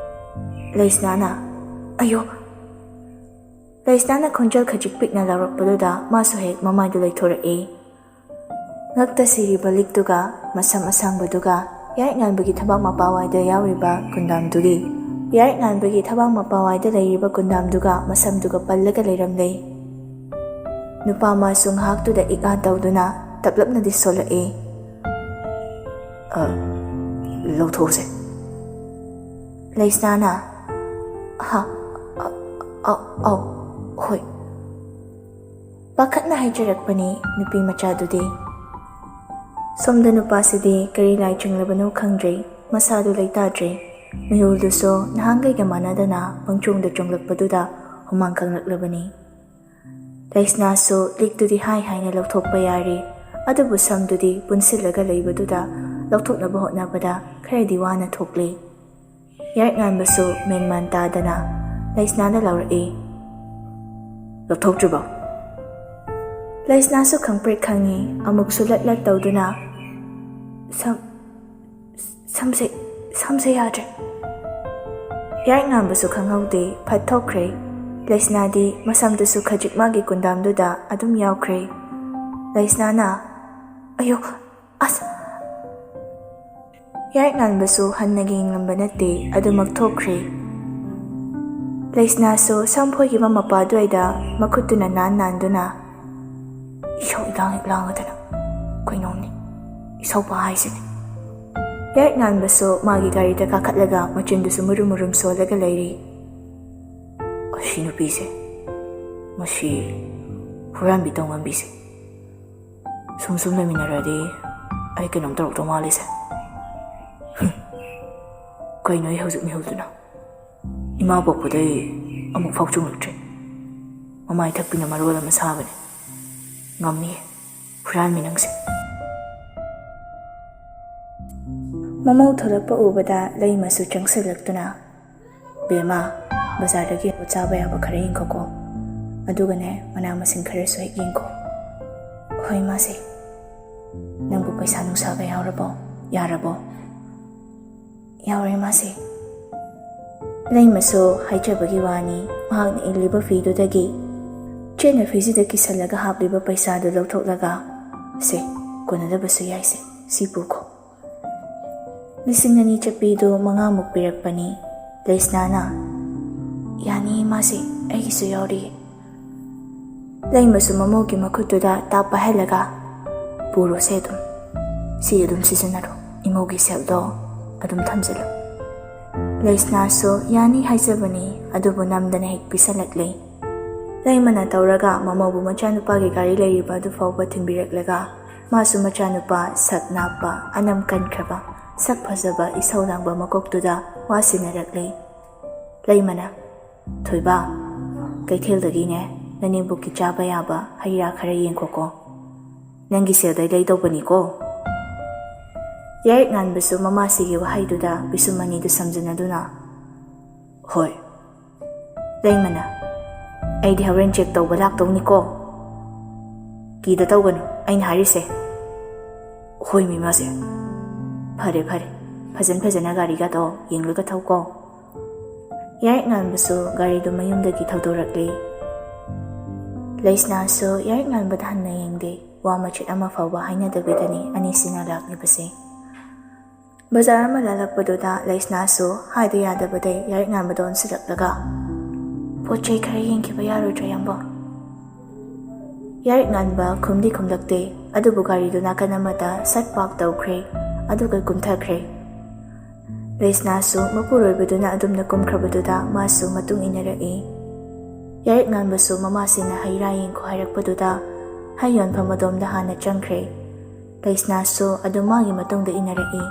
ꯂꯩꯁꯅꯥꯅ, ꯑꯌꯣ! ꯂꯩꯁꯅꯥꯅ ꯈꯣꯟꯖꯦꯜ ꯈꯖꯤꯛ ꯄꯤꯛꯅ ꯂꯥꯎꯔꯛꯄꯗꯨꯗ ꯃꯥꯁꯨ ꯍꯦꯛ ꯃꯃꯥꯏꯗꯨ ꯂꯩꯊꯣꯔꯛꯏ. ꯉꯛꯇ ꯁꯤꯔꯤꯕ ꯂꯤꯛꯇꯨꯒ ꯃꯁꯝ ꯑꯁꯥꯡꯕꯗꯨꯒ ꯌꯥꯔꯦꯛ ꯉꯥꯟꯕꯒꯤ ꯊꯕꯥꯛ ꯃꯄꯥꯋꯥꯏꯗ ꯌꯥꯎꯔꯤꯕ ꯀꯨꯟꯗꯥꯝꯗꯨꯒꯤ ꯌꯥꯔꯦꯛ ꯉꯥꯟꯕꯒꯤ ꯊꯕꯥꯛ ꯃꯄꯥꯋꯥꯏꯗ ꯂꯩꯔꯤꯕ ꯀꯨꯟꯗꯥꯝꯗꯨꯒ ꯃꯁꯝꯗꯨꯒ ꯄꯜꯂꯒ ꯂꯩꯔꯝꯂꯦ. ꯅꯨꯄꯥ ꯃꯥꯁꯨ ꯉꯥꯏꯍꯥꯛꯇꯨꯗ ꯏꯛ-ꯑ ꯇꯧꯗꯨꯅ ꯇꯞꯂꯞꯅꯗꯤ ꯁꯣꯜꯂꯛꯏ. ꯂꯧꯊꯣꯛꯎꯁꯦ. ꯂꯩꯁꯅꯥꯅ, ꯑꯧ, ꯍꯣꯏ. ꯄꯥꯈꯠꯅ ꯍꯥꯏꯖꯔꯛꯄꯅꯤ ꯅꯨꯄꯤ ꯃꯆꯥꯗꯨꯗꯤ. ꯁꯣꯝꯗ ꯅꯨꯄꯥꯁꯤꯗꯤ ꯀꯔꯤ ꯂꯥꯏ ꯆꯤꯡꯂꯕꯅꯣ ꯈꯪꯗ꯭ꯔꯦ. ꯃꯁꯥꯗꯨ ꯂꯩꯇꯥꯗ꯭ꯔꯦ. ꯃꯤꯍꯨꯜꯗꯨꯁꯨ ꯅꯍꯥꯟꯒꯩꯒ ꯃꯥꯟꯅꯗꯅ ꯄꯪꯆꯣꯡꯗ ꯆꯣꯡꯂꯛꯄꯗꯨꯗ ꯍꯨꯃꯥꯡ ꯀꯪꯂꯛꯂꯕꯅꯤ. ꯂꯩꯁꯅꯥꯁꯨ ꯂꯤꯛꯇꯨꯗꯤ ꯍꯥꯏꯅ ꯂꯧꯊꯣꯛꯄ ꯌꯥꯔꯤ. ꯑꯗꯨꯕꯨ ꯁꯝꯗꯨꯗꯤ ꯄꯨꯟꯁꯤꯜꯂꯒ ꯂꯩꯕꯗꯨꯗ ꯂꯧꯊꯣꯛꯅꯕ ꯍꯣꯠꯅꯕꯗ ꯈꯔꯗꯤ ꯋꯥꯅ ꯊꯣꯛꯂꯤ. ꯌꯥꯔꯦꯛ ꯉꯥꯟꯕꯁꯨ ꯃꯦꯟꯃꯥꯟ ꯇꯥꯗꯅ ꯂꯩꯁꯅꯥꯗ ꯂꯥꯎꯔꯛꯏ. ꯂꯧꯊꯣꯛꯇ꯭ꯔꯤꯕꯣ? ꯂꯩꯁꯅꯥꯁꯨ ꯈꯪꯄ꯭ꯔꯦꯛ ꯈꯪꯉꯤ. ꯑꯃꯨꯛꯁꯨ ꯂꯠ ꯇꯧꯗꯨꯅ, ꯁꯝꯁꯦ ꯌꯥꯗ꯭ꯔꯦ. ꯌꯥꯔꯦꯛ ꯉꯥꯟꯕꯁꯨ ꯈꯪꯍꯧꯗꯦ ꯐꯠ ꯊꯣꯛꯈ꯭ꯔꯦ. ꯂꯩꯁꯅꯥꯗꯤ ꯃꯁꯝꯗꯨꯁꯨ ꯈꯖꯤꯛ ꯃꯥꯒꯤ ꯀꯨꯟꯗꯥꯝꯗꯨꯗ ꯑꯗꯨꯝ ꯌꯥꯎꯈ꯭ꯔꯦ. ꯂꯩꯁꯅꯥꯅ, ꯑꯌꯣ! ꯑꯁ! ꯌꯥꯔꯦꯛ ꯉꯥꯟꯕꯁꯨ ꯍꯟꯅ ꯌꯦꯡꯂꯝꯕ ꯅꯠꯇꯦ, ꯑꯗꯨꯃꯛ ꯊꯣꯛꯈ꯭ꯔꯦ. ꯂꯩꯁꯅꯥꯁꯨ ꯁꯝ ꯐꯣꯏꯈꯤꯕ ꯃꯄꯥ ꯑꯗꯨꯋꯥꯏꯗ ꯃꯈꯨꯠꯇꯨꯅ ꯅꯥꯟꯗꯨꯅ, ꯏꯁꯧ ꯏꯂꯥꯡ ꯍꯦꯛ ꯂꯥꯡꯉꯗꯅ ꯀꯩꯅꯣꯝꯅꯤ ꯏꯁꯧꯄꯥ ꯍꯥꯏꯁꯤꯅꯤ. ꯌꯥꯔꯦꯛ ꯉꯥꯟꯕꯁꯨ ꯃꯥꯒꯤ ꯒꯥꯔꯤꯗ ꯀꯥꯈꯠꯂꯒ ꯃꯆꯤꯟꯗꯨꯁꯨ ꯃꯨꯔꯨꯝ ꯁꯣꯜꯂꯒ ꯂꯩꯔꯤ. ꯑꯁꯤ ꯅꯨꯄꯤꯁꯦ, ꯃꯁꯤ ꯍꯨꯔꯥꯟꯕꯤ ꯇꯧꯉꯝꯕꯤꯁꯦ, ꯁꯨꯝ ꯂꯩꯃꯤꯟꯅꯔꯗꯤ ꯑꯩ ꯀꯩꯅꯣꯝ ꯇꯧꯔꯛꯇꯧ ꯃꯥꯜꯂꯤꯁꯦ. ꯀꯩꯅꯣ ꯑꯩ ꯍꯧꯖꯤꯛ ꯃꯤꯍꯨꯜꯗꯨꯅ ꯏꯃꯥ ꯄꯣꯛꯄꯗꯩ ꯑꯃꯨꯛ ꯐꯥꯎ ꯆꯨꯝꯂꯛꯇ꯭ꯔꯤ. ꯃꯃꯥꯏ ꯊꯛꯄꯤꯅ ꯃꯔꯣꯜ ꯑꯃ ꯁꯥꯕꯅꯦ. ꯉꯝꯅꯤꯌꯦ ꯍꯨꯔꯥꯟꯕꯤ ꯅꯪꯁꯦ. ꯃꯃꯧ ꯊꯣꯛꯂꯛꯄ ꯎꯕꯗ ꯂꯩꯃꯁꯨ ꯆꯪꯁꯤꯜꯂꯛꯇꯨꯅ, ꯕꯦꯝꯃ, ꯕꯖꯥꯔꯗꯒꯤ ꯆꯥꯕ ꯌꯥꯕ ꯈꯔ ꯌꯦꯡꯈꯣꯀꯣ. ꯑꯗꯨꯒꯅꯦ ꯃꯅꯥ ꯃꯁꯤꯡ ꯈꯔꯁꯨ ꯍꯦꯛ ꯌꯦꯡꯈꯣ. ꯍꯣꯏ ꯃꯥꯁꯤ. ꯅꯪꯕꯨ ꯄꯩꯁꯥ ꯅꯨꯡꯁꯥꯒ ꯌꯥꯔꯕꯣ? ꯌꯥꯎꯔꯦ ꯃꯥꯁꯤ. ꯂꯩꯃꯁꯨ ꯍꯥꯏꯖꯕꯒꯤ ꯋꯥꯅꯤ ꯃꯍꯥꯛꯅ ꯏꯜꯂꯤꯕ ꯐꯤꯗꯨꯗꯒꯤ ꯆꯦꯠꯅ ꯐꯤꯁꯤꯗ ꯀꯤꯁꯜꯂꯒ ꯍꯥꯞꯂꯤꯕ ꯄꯩꯁꯥꯗꯨ ꯂꯧꯊꯣꯛꯂꯒ, ꯁꯦ ꯀꯣꯟꯅꯗꯕꯁꯨ ꯌꯥꯏꯁꯦ, ꯁꯤ ꯄꯨꯈꯣ. 2,000 ꯆꯠꯄꯤꯗꯨ 5 ꯄꯤꯔꯛꯄꯅꯤ. ꯂꯩꯁꯅꯥꯅ, ꯌꯥꯅꯤ ꯏꯃꯥꯁꯤ, ꯑꯩꯒꯤꯁꯨ ꯌꯥꯎꯔꯤ. ꯂꯩꯃꯁꯨ ꯃꯃꯧꯒꯤ ꯃꯈꯨꯠꯇꯨꯗ ꯇꯥꯞ ꯄꯥꯏꯍꯜꯂꯒ ꯄꯨꯔꯣꯁꯦ ꯑꯗꯨꯝ. ꯁꯤ ꯑꯗꯨꯝ ꯁꯤꯖꯤꯟꯅꯔꯣ. ꯏꯃꯧꯒꯤ ꯁꯦꯜꯗꯣ ꯑꯗꯨꯝ ꯊꯝꯖꯤꯜꯂꯨ. ꯂꯩꯁꯅꯥꯁꯨ ꯌꯥꯅꯤ ꯍꯥꯏꯖꯕꯅꯤ, ꯑꯗꯨꯕꯨ ꯅꯝꯗꯅ ꯍꯦꯛ ꯄꯤꯁꯜꯂꯛꯂꯦ. ꯂꯩꯃꯅ ꯇꯧꯔꯒ ꯃꯃꯧꯕꯨ ꯃꯆꯥꯅꯨꯄꯥꯒꯤ ꯒꯥꯔꯤ ꯂꯩꯔꯤꯕ ꯑꯗꯨ ꯐꯥꯎꯕ ꯊꯤꯟꯕꯤꯔꯛꯂꯒ ꯃꯥꯁꯨ ꯃꯆꯥꯅꯨꯄꯥ ꯁꯛ ꯅꯥꯞꯄ, ꯑꯅꯝ ꯀꯟꯈ꯭ꯔꯕ, ꯁꯛ ꯐꯖꯕ ꯏꯁꯧ ꯂꯥꯡꯕ ꯃꯀꯣꯛꯇꯨꯗ ꯋꯥ ꯁꯤꯟꯅꯔꯛꯂꯦ. ꯂꯩꯃꯅ, ꯊꯣꯏꯕ, ꯀꯩꯊꯦꯜꯗꯒꯤꯅꯦ ꯅꯅꯦꯝꯕꯣꯛꯀꯤ ꯆꯥꯕ ꯌꯥꯕ ꯍꯩ ꯔꯥ ꯈꯔ ꯌꯦꯡꯈꯣꯀꯣ. ꯅꯪꯒꯤ ꯁꯦꯜꯗꯩ ꯂꯩꯗꯧꯕꯅꯤꯀꯣ. ꯌꯥꯔꯤꯛ ꯉꯥꯟꯕꯁꯨ ꯃꯃꯥꯁꯤꯒꯤ ꯋꯥꯍꯩꯗꯨꯗ ꯄꯤꯁꯨꯝ ꯑꯅꯤꯗꯨ ꯁꯝꯖꯤꯟꯅꯗꯨꯅ, ꯍꯣꯏ. ꯂꯩꯃꯅ, ꯑꯩꯗꯤ ꯍꯣꯔꯦꯟ ꯆꯦꯛ ꯇꯧꯕ ꯂꯥꯛꯇꯧꯅꯤꯀꯣ. ꯀꯤꯗ ꯇꯧꯒꯅꯨ, ꯑꯩꯅ ꯍꯥꯏꯔꯤꯁꯦ. ꯍꯣꯏ ꯃꯤꯃꯥꯁꯦ. ꯐꯔꯦ ꯐꯔꯦ, ꯐꯖꯅ ꯒꯥꯔꯤꯒꯗꯣ ꯌꯦꯡꯂꯒ ꯊꯧꯀꯣ. ꯌꯥꯔꯤꯛ ꯉꯥꯟꯕꯁꯨ ꯒꯥꯔꯤꯗꯨ ꯃꯌꯨꯝꯗꯒꯤ ꯊꯧꯗꯣꯔꯛꯂꯦ. ꯂꯩꯁꯅꯥꯁꯨ ꯌꯥꯔꯤꯛ ꯉꯥꯟꯕꯗ ꯍꯟꯅ ꯌꯦꯡꯗꯦ. ꯋꯥ ꯃꯆꯦꯠ ꯑꯃ ꯐꯥꯎꯕ ꯍꯥꯏꯅꯗꯕꯤꯗꯅꯤ ꯑꯅꯤꯁꯤꯅ ꯂꯥꯛꯂꯤꯕꯁꯦ. ꯕꯖꯥꯔ ꯑꯃ ꯂꯥꯜꯂꯛꯄꯗꯨꯗ ꯂꯩꯁꯅꯥꯁꯨ ꯍꯥꯏꯗ ꯌꯥꯗꯕꯗꯩ ꯌꯥꯔꯤꯛ ꯉꯥꯟꯕꯗ ꯑꯣꯟꯁꯤꯜꯂꯛꯂꯒ, ꯄꯣꯠ ꯆꯩ ꯈꯔ ꯌꯦꯡꯈꯤꯕ ꯌꯥꯔꯣꯏꯗ꯭ꯔꯥ ꯌꯥꯝꯕ? ꯌꯥꯔꯤꯛ ꯉꯥꯟꯕ ꯈꯨꯝꯗꯤ ꯈꯨꯝꯂꯛꯇꯦ, ꯑꯗꯨꯕꯨ ꯒꯥꯔꯤꯗꯨ ꯅꯥꯀꯟ ꯑꯃꯗ ꯁꯠ ꯄꯥꯛ ꯇꯧꯈ꯭ꯔꯦ, ꯑꯗꯨꯒ ꯀꯨꯝꯊꯈ꯭ꯔꯦ. ꯂꯩꯁꯅꯥꯁꯨ ꯃꯄꯨꯔꯣꯏꯕꯗꯨꯅ ꯑꯗꯨꯝꯅ ꯀꯨꯝꯈ꯭ꯔꯕꯗꯨꯗ ꯃꯥꯁꯨ ꯃꯇꯨꯡ ꯏꯟꯅꯔꯛꯏ. ꯌꯥꯔꯤꯛ ꯉꯥꯟꯕꯁꯨ ꯃꯃꯥꯁꯤꯅ ꯍꯩ ꯔꯥ ꯌꯦꯡꯈꯣ ꯍꯥꯏꯔꯛꯄꯗꯨꯗ ꯍꯩ ꯌꯣꯟꯐꯝ ꯑꯗꯣꯝꯗ ꯍꯥꯟꯅ ꯆꯪꯈ꯭ꯔꯦ. ꯂꯩꯁꯅꯥꯁꯨ ꯑꯗꯨꯝ ꯃꯥꯒꯤ ꯃꯇꯨꯡꯗ ꯏꯟꯅꯔꯛꯏ.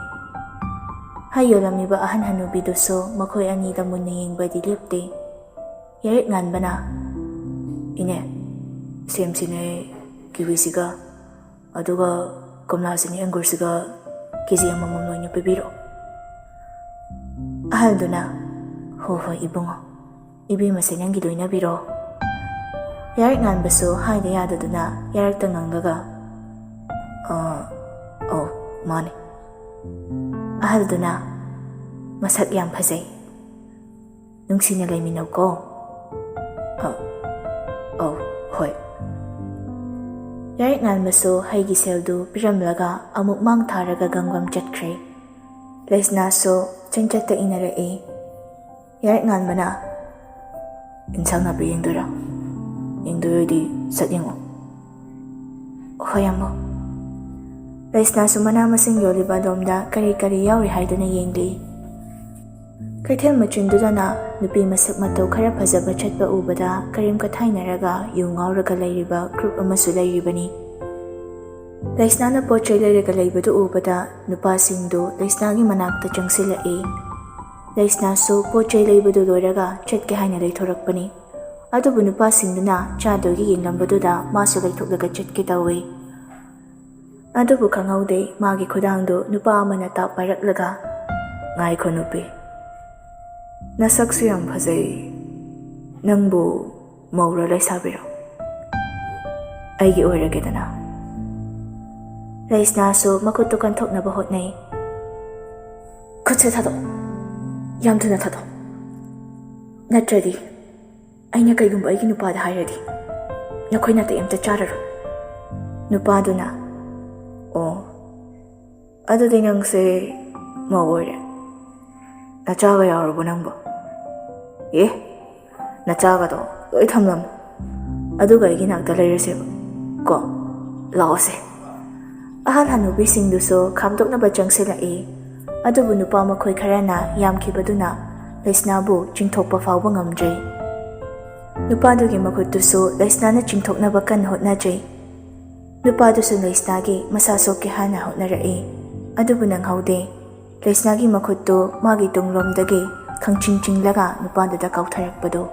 ꯍꯩ ꯌꯣꯜꯂꯝꯃꯤꯕ ꯑꯍꯟ ꯍꯅꯨꯕꯤꯗꯨꯁꯨ ꯃꯈꯣꯏ ꯑꯅꯤꯗ ꯃꯨꯟꯅ ꯌꯦꯡꯕꯗꯤ ꯂꯦꯞꯇꯦ. ꯌꯥꯔꯤꯛ ꯉꯥꯟꯕꯅ, ꯏꯅꯦ, ꯁꯦꯝꯁꯤꯅꯦ ꯀꯤꯋꯤꯁꯤꯒ, ꯑꯗꯨꯒ ꯀꯣꯝꯂꯥꯁꯤꯅꯦ ꯑꯪꯒꯨꯔꯁꯤꯒ ꯀꯦꯖꯤ ꯑꯃꯃꯝ ꯂꯣꯏꯅ ꯄꯤꯕꯤꯔꯣ. ꯑꯍꯜꯗꯨꯅ, ꯍꯣꯏ ꯏꯕꯨꯡꯉꯣ, ꯏꯕꯦꯝꯃꯁꯦ ꯅꯪꯒꯤ ꯂꯣꯏꯅꯕꯤꯔꯣ. ꯌꯥꯔꯤꯛ ꯉꯥꯟꯕꯁꯨ ꯍꯥꯏꯗ ꯌꯥꯗꯗꯨꯅ ꯌꯥꯔꯛꯇ ꯉꯪꯂꯒ, ꯑꯧ ꯃꯥꯅꯦ. ꯑꯍꯜꯗꯨꯅ, ꯃꯁꯛ ꯌꯥꯝ ꯐꯖꯩ, ꯅꯨꯡꯁꯤꯅ ꯂꯩꯃꯤꯟꯅꯧꯀꯣ. ꯑꯧ ꯍꯣꯏ. ꯌꯥꯔꯤꯛ ꯉꯥꯟꯕꯁꯨ ꯍꯩꯒꯤ ꯁꯦꯜꯗꯨ ꯄꯤꯔꯝꯂꯒ ꯑꯃꯨꯛ ꯃꯥꯡ ꯊꯥꯔꯒ ꯒꯝꯒꯝ ꯆꯠꯈ꯭ꯔꯦ. ꯂꯩꯁꯅꯥꯁꯨ ꯆꯪꯆꯠꯇ ꯏꯟꯅꯔꯛꯏ. ꯌꯥꯔꯤꯛ ꯉꯥꯟꯕꯅ, ꯏꯟꯁꯥꯡ ꯅꯥꯄꯤ ꯌꯦꯡꯗꯣꯏꯔꯥ? ꯌꯦꯡꯗꯣꯏꯔꯗꯤ ꯁꯠ ꯌꯦꯡꯉꯣ. ꯍꯣꯏ ꯌꯥꯝꯕ. ꯂꯩꯁꯅꯥꯁꯨ ꯃꯅꯥ ꯃꯁꯤꯡ ꯌꯣꯜꯂꯤꯕ ꯑꯗꯣꯝꯗ ꯀꯔꯤ ꯀꯔꯤ ꯌꯥꯎꯔꯤ ꯍꯥꯏꯗꯨꯅ ꯌꯦꯡꯂꯤ. ꯀꯩꯊꯦꯜ ꯃꯆꯤꯟꯗꯨꯗꯅ ꯅꯨꯄꯤ ꯃꯁꯛ ꯃꯇꯧ ꯈꯔ ꯐꯖꯕ ꯆꯠꯄ ꯎꯕꯗ ꯀꯔꯤꯝ ꯀꯊꯥꯏꯅꯔꯒ ꯌꯨ ꯉꯥꯎꯔꯒ ꯂꯩꯔꯤꯕ ꯒ꯭ꯔꯨꯞ ꯑꯃꯁꯨ ꯂꯩꯔꯤꯕꯅꯤ. ꯂꯩꯁꯅꯥꯅ ꯄꯣꯠ ꯆꯩ ꯂꯩꯔꯒ ꯂꯩꯕꯗꯨ ꯎꯕꯗ ꯅꯨꯄꯥꯁꯤꯡꯗꯨ ꯂꯩꯁꯅꯥꯒꯤ ꯃꯅꯥꯛꯇ ꯆꯪꯁꯤꯜꯂꯛꯏ. ꯂꯩꯁꯅꯥꯁꯨ ꯄꯣꯠ ꯆꯩ ꯂꯩꯕꯗꯨ ꯂꯣꯏꯔꯒ ꯆꯠꯀꯦ ꯍꯥꯏꯅ ꯂꯩꯊꯣꯔꯛꯄꯅꯤ. ꯑꯗꯨꯕꯨ ꯅꯨꯄꯥꯁꯤꯡꯗꯨꯅ ꯆꯥꯗꯣꯏꯒꯤ ꯌꯦꯡꯂꯝꯕꯗꯨꯗ ꯃꯥꯁꯨ ꯂꯩꯊꯣꯛꯂꯒ ꯆꯠꯀꯦ ꯇꯧꯏ. ꯑꯗꯨꯕꯨ ꯈꯪꯍꯧꯗꯦ ꯃꯥꯒꯤ ꯈꯨꯗꯥꯡꯗꯨ ꯅꯨꯄꯥ ꯑꯃꯅ ꯇꯥꯞ ꯄꯥꯏꯔꯛꯂꯒ, ꯉꯥꯏꯈꯣ ꯅꯨꯄꯤ, ꯅꯁꯛꯁꯨ ꯌꯥꯝ ꯐꯖꯩ. ꯅꯪꯕꯨ ꯃꯧꯔ ꯂꯩꯁꯥꯕꯤꯔꯣ? ꯑꯩꯒꯤ ꯑꯣꯏꯔꯒꯦꯗꯅ. ꯂꯩꯁꯅꯥꯁꯨ ꯃꯈꯨꯠꯇꯨ ꯀꯟꯊꯣꯛꯅꯕ ꯍꯣꯠꯅꯩ. ꯈꯨꯠꯁꯦ ꯊꯥꯗꯣꯛ, ꯌꯥꯝ ꯊꯨꯅ ꯊꯥꯗꯣꯛ. ꯅꯠꯇ꯭ꯔꯗꯤ ꯑꯩꯅ ꯀꯩꯒꯨꯝꯕ ꯑꯩꯒꯤ ꯅꯨꯄꯥꯗ ꯍꯥꯏꯔꯗꯤ ꯅꯈꯣꯏ ꯅꯥꯇꯩ ꯑꯝꯇ ꯆꯥꯔꯔꯣꯏ. ꯅꯨꯄꯥꯗꯨꯅ, ꯑꯣ, ꯑꯗꯨꯗꯤ ꯅꯪꯁꯦ ꯃꯧ ꯑꯣꯏꯔꯦ. ꯅꯆꯥꯒ ꯌꯥꯎꯔꯕꯣ ꯅꯪꯕꯣ? ꯅꯆꯥꯒꯗꯣ ꯂꯣꯏ ꯊꯝꯂꯝꯃꯣ, ꯑꯗꯨꯒ ꯑꯩꯒꯤ ꯅꯥꯛꯇ ꯂꯩꯔꯁꯦꯕ ꯀꯣ. ꯂꯥꯛꯑꯣꯁꯦ. ꯑꯍꯜ ꯍꯅꯨꯕꯤꯁꯤꯡꯗꯨꯁꯨ ꯈꯥꯝꯗꯣꯛꯅꯕ ꯆꯪꯁꯤꯜꯂꯛꯏ. ꯑꯗꯨꯕꯨ ꯅꯨꯄꯥ ꯃꯈꯣꯏ ꯈꯔꯅ ꯌꯥꯝꯈꯤꯕꯗꯨꯅ ꯂꯩꯁꯅꯥꯕꯨ ꯆꯤꯡꯊꯣꯛꯄ ꯐꯥꯎꯕ ꯉꯝꯗ꯭ꯔꯦ. ꯅꯨꯄꯥꯗꯨꯒꯤ ꯃꯈꯨꯠꯇꯨꯁꯨ ꯂꯩꯁꯅꯥꯅ ꯆꯤꯡꯊꯣꯛꯅꯕ ꯀꯟꯅ ꯍꯣꯠꯅꯖꯩ. ꯅꯨꯄꯥꯗꯨꯁꯨ ꯂꯩꯁꯅꯥꯒꯤ ꯃꯁꯥ ꯁꯣꯛꯀꯦ ꯍꯥꯏꯅ ꯍꯣꯠꯅꯔꯛꯏ. ꯑꯗꯨꯕꯨ ꯅꯪꯍꯧꯗꯦ. ꯂꯩꯁꯅꯥꯒꯤ ꯃꯈꯨꯠꯇꯨ ꯃꯥꯒꯤ ꯇꯨꯡꯂꯣꯝꯗꯒꯤ ꯈꯪꯆꯤꯡ ꯆꯤꯡꯂꯒ ꯅꯨꯄꯥꯗꯨꯗ ꯀꯥꯎꯊꯔꯛꯄꯗꯨ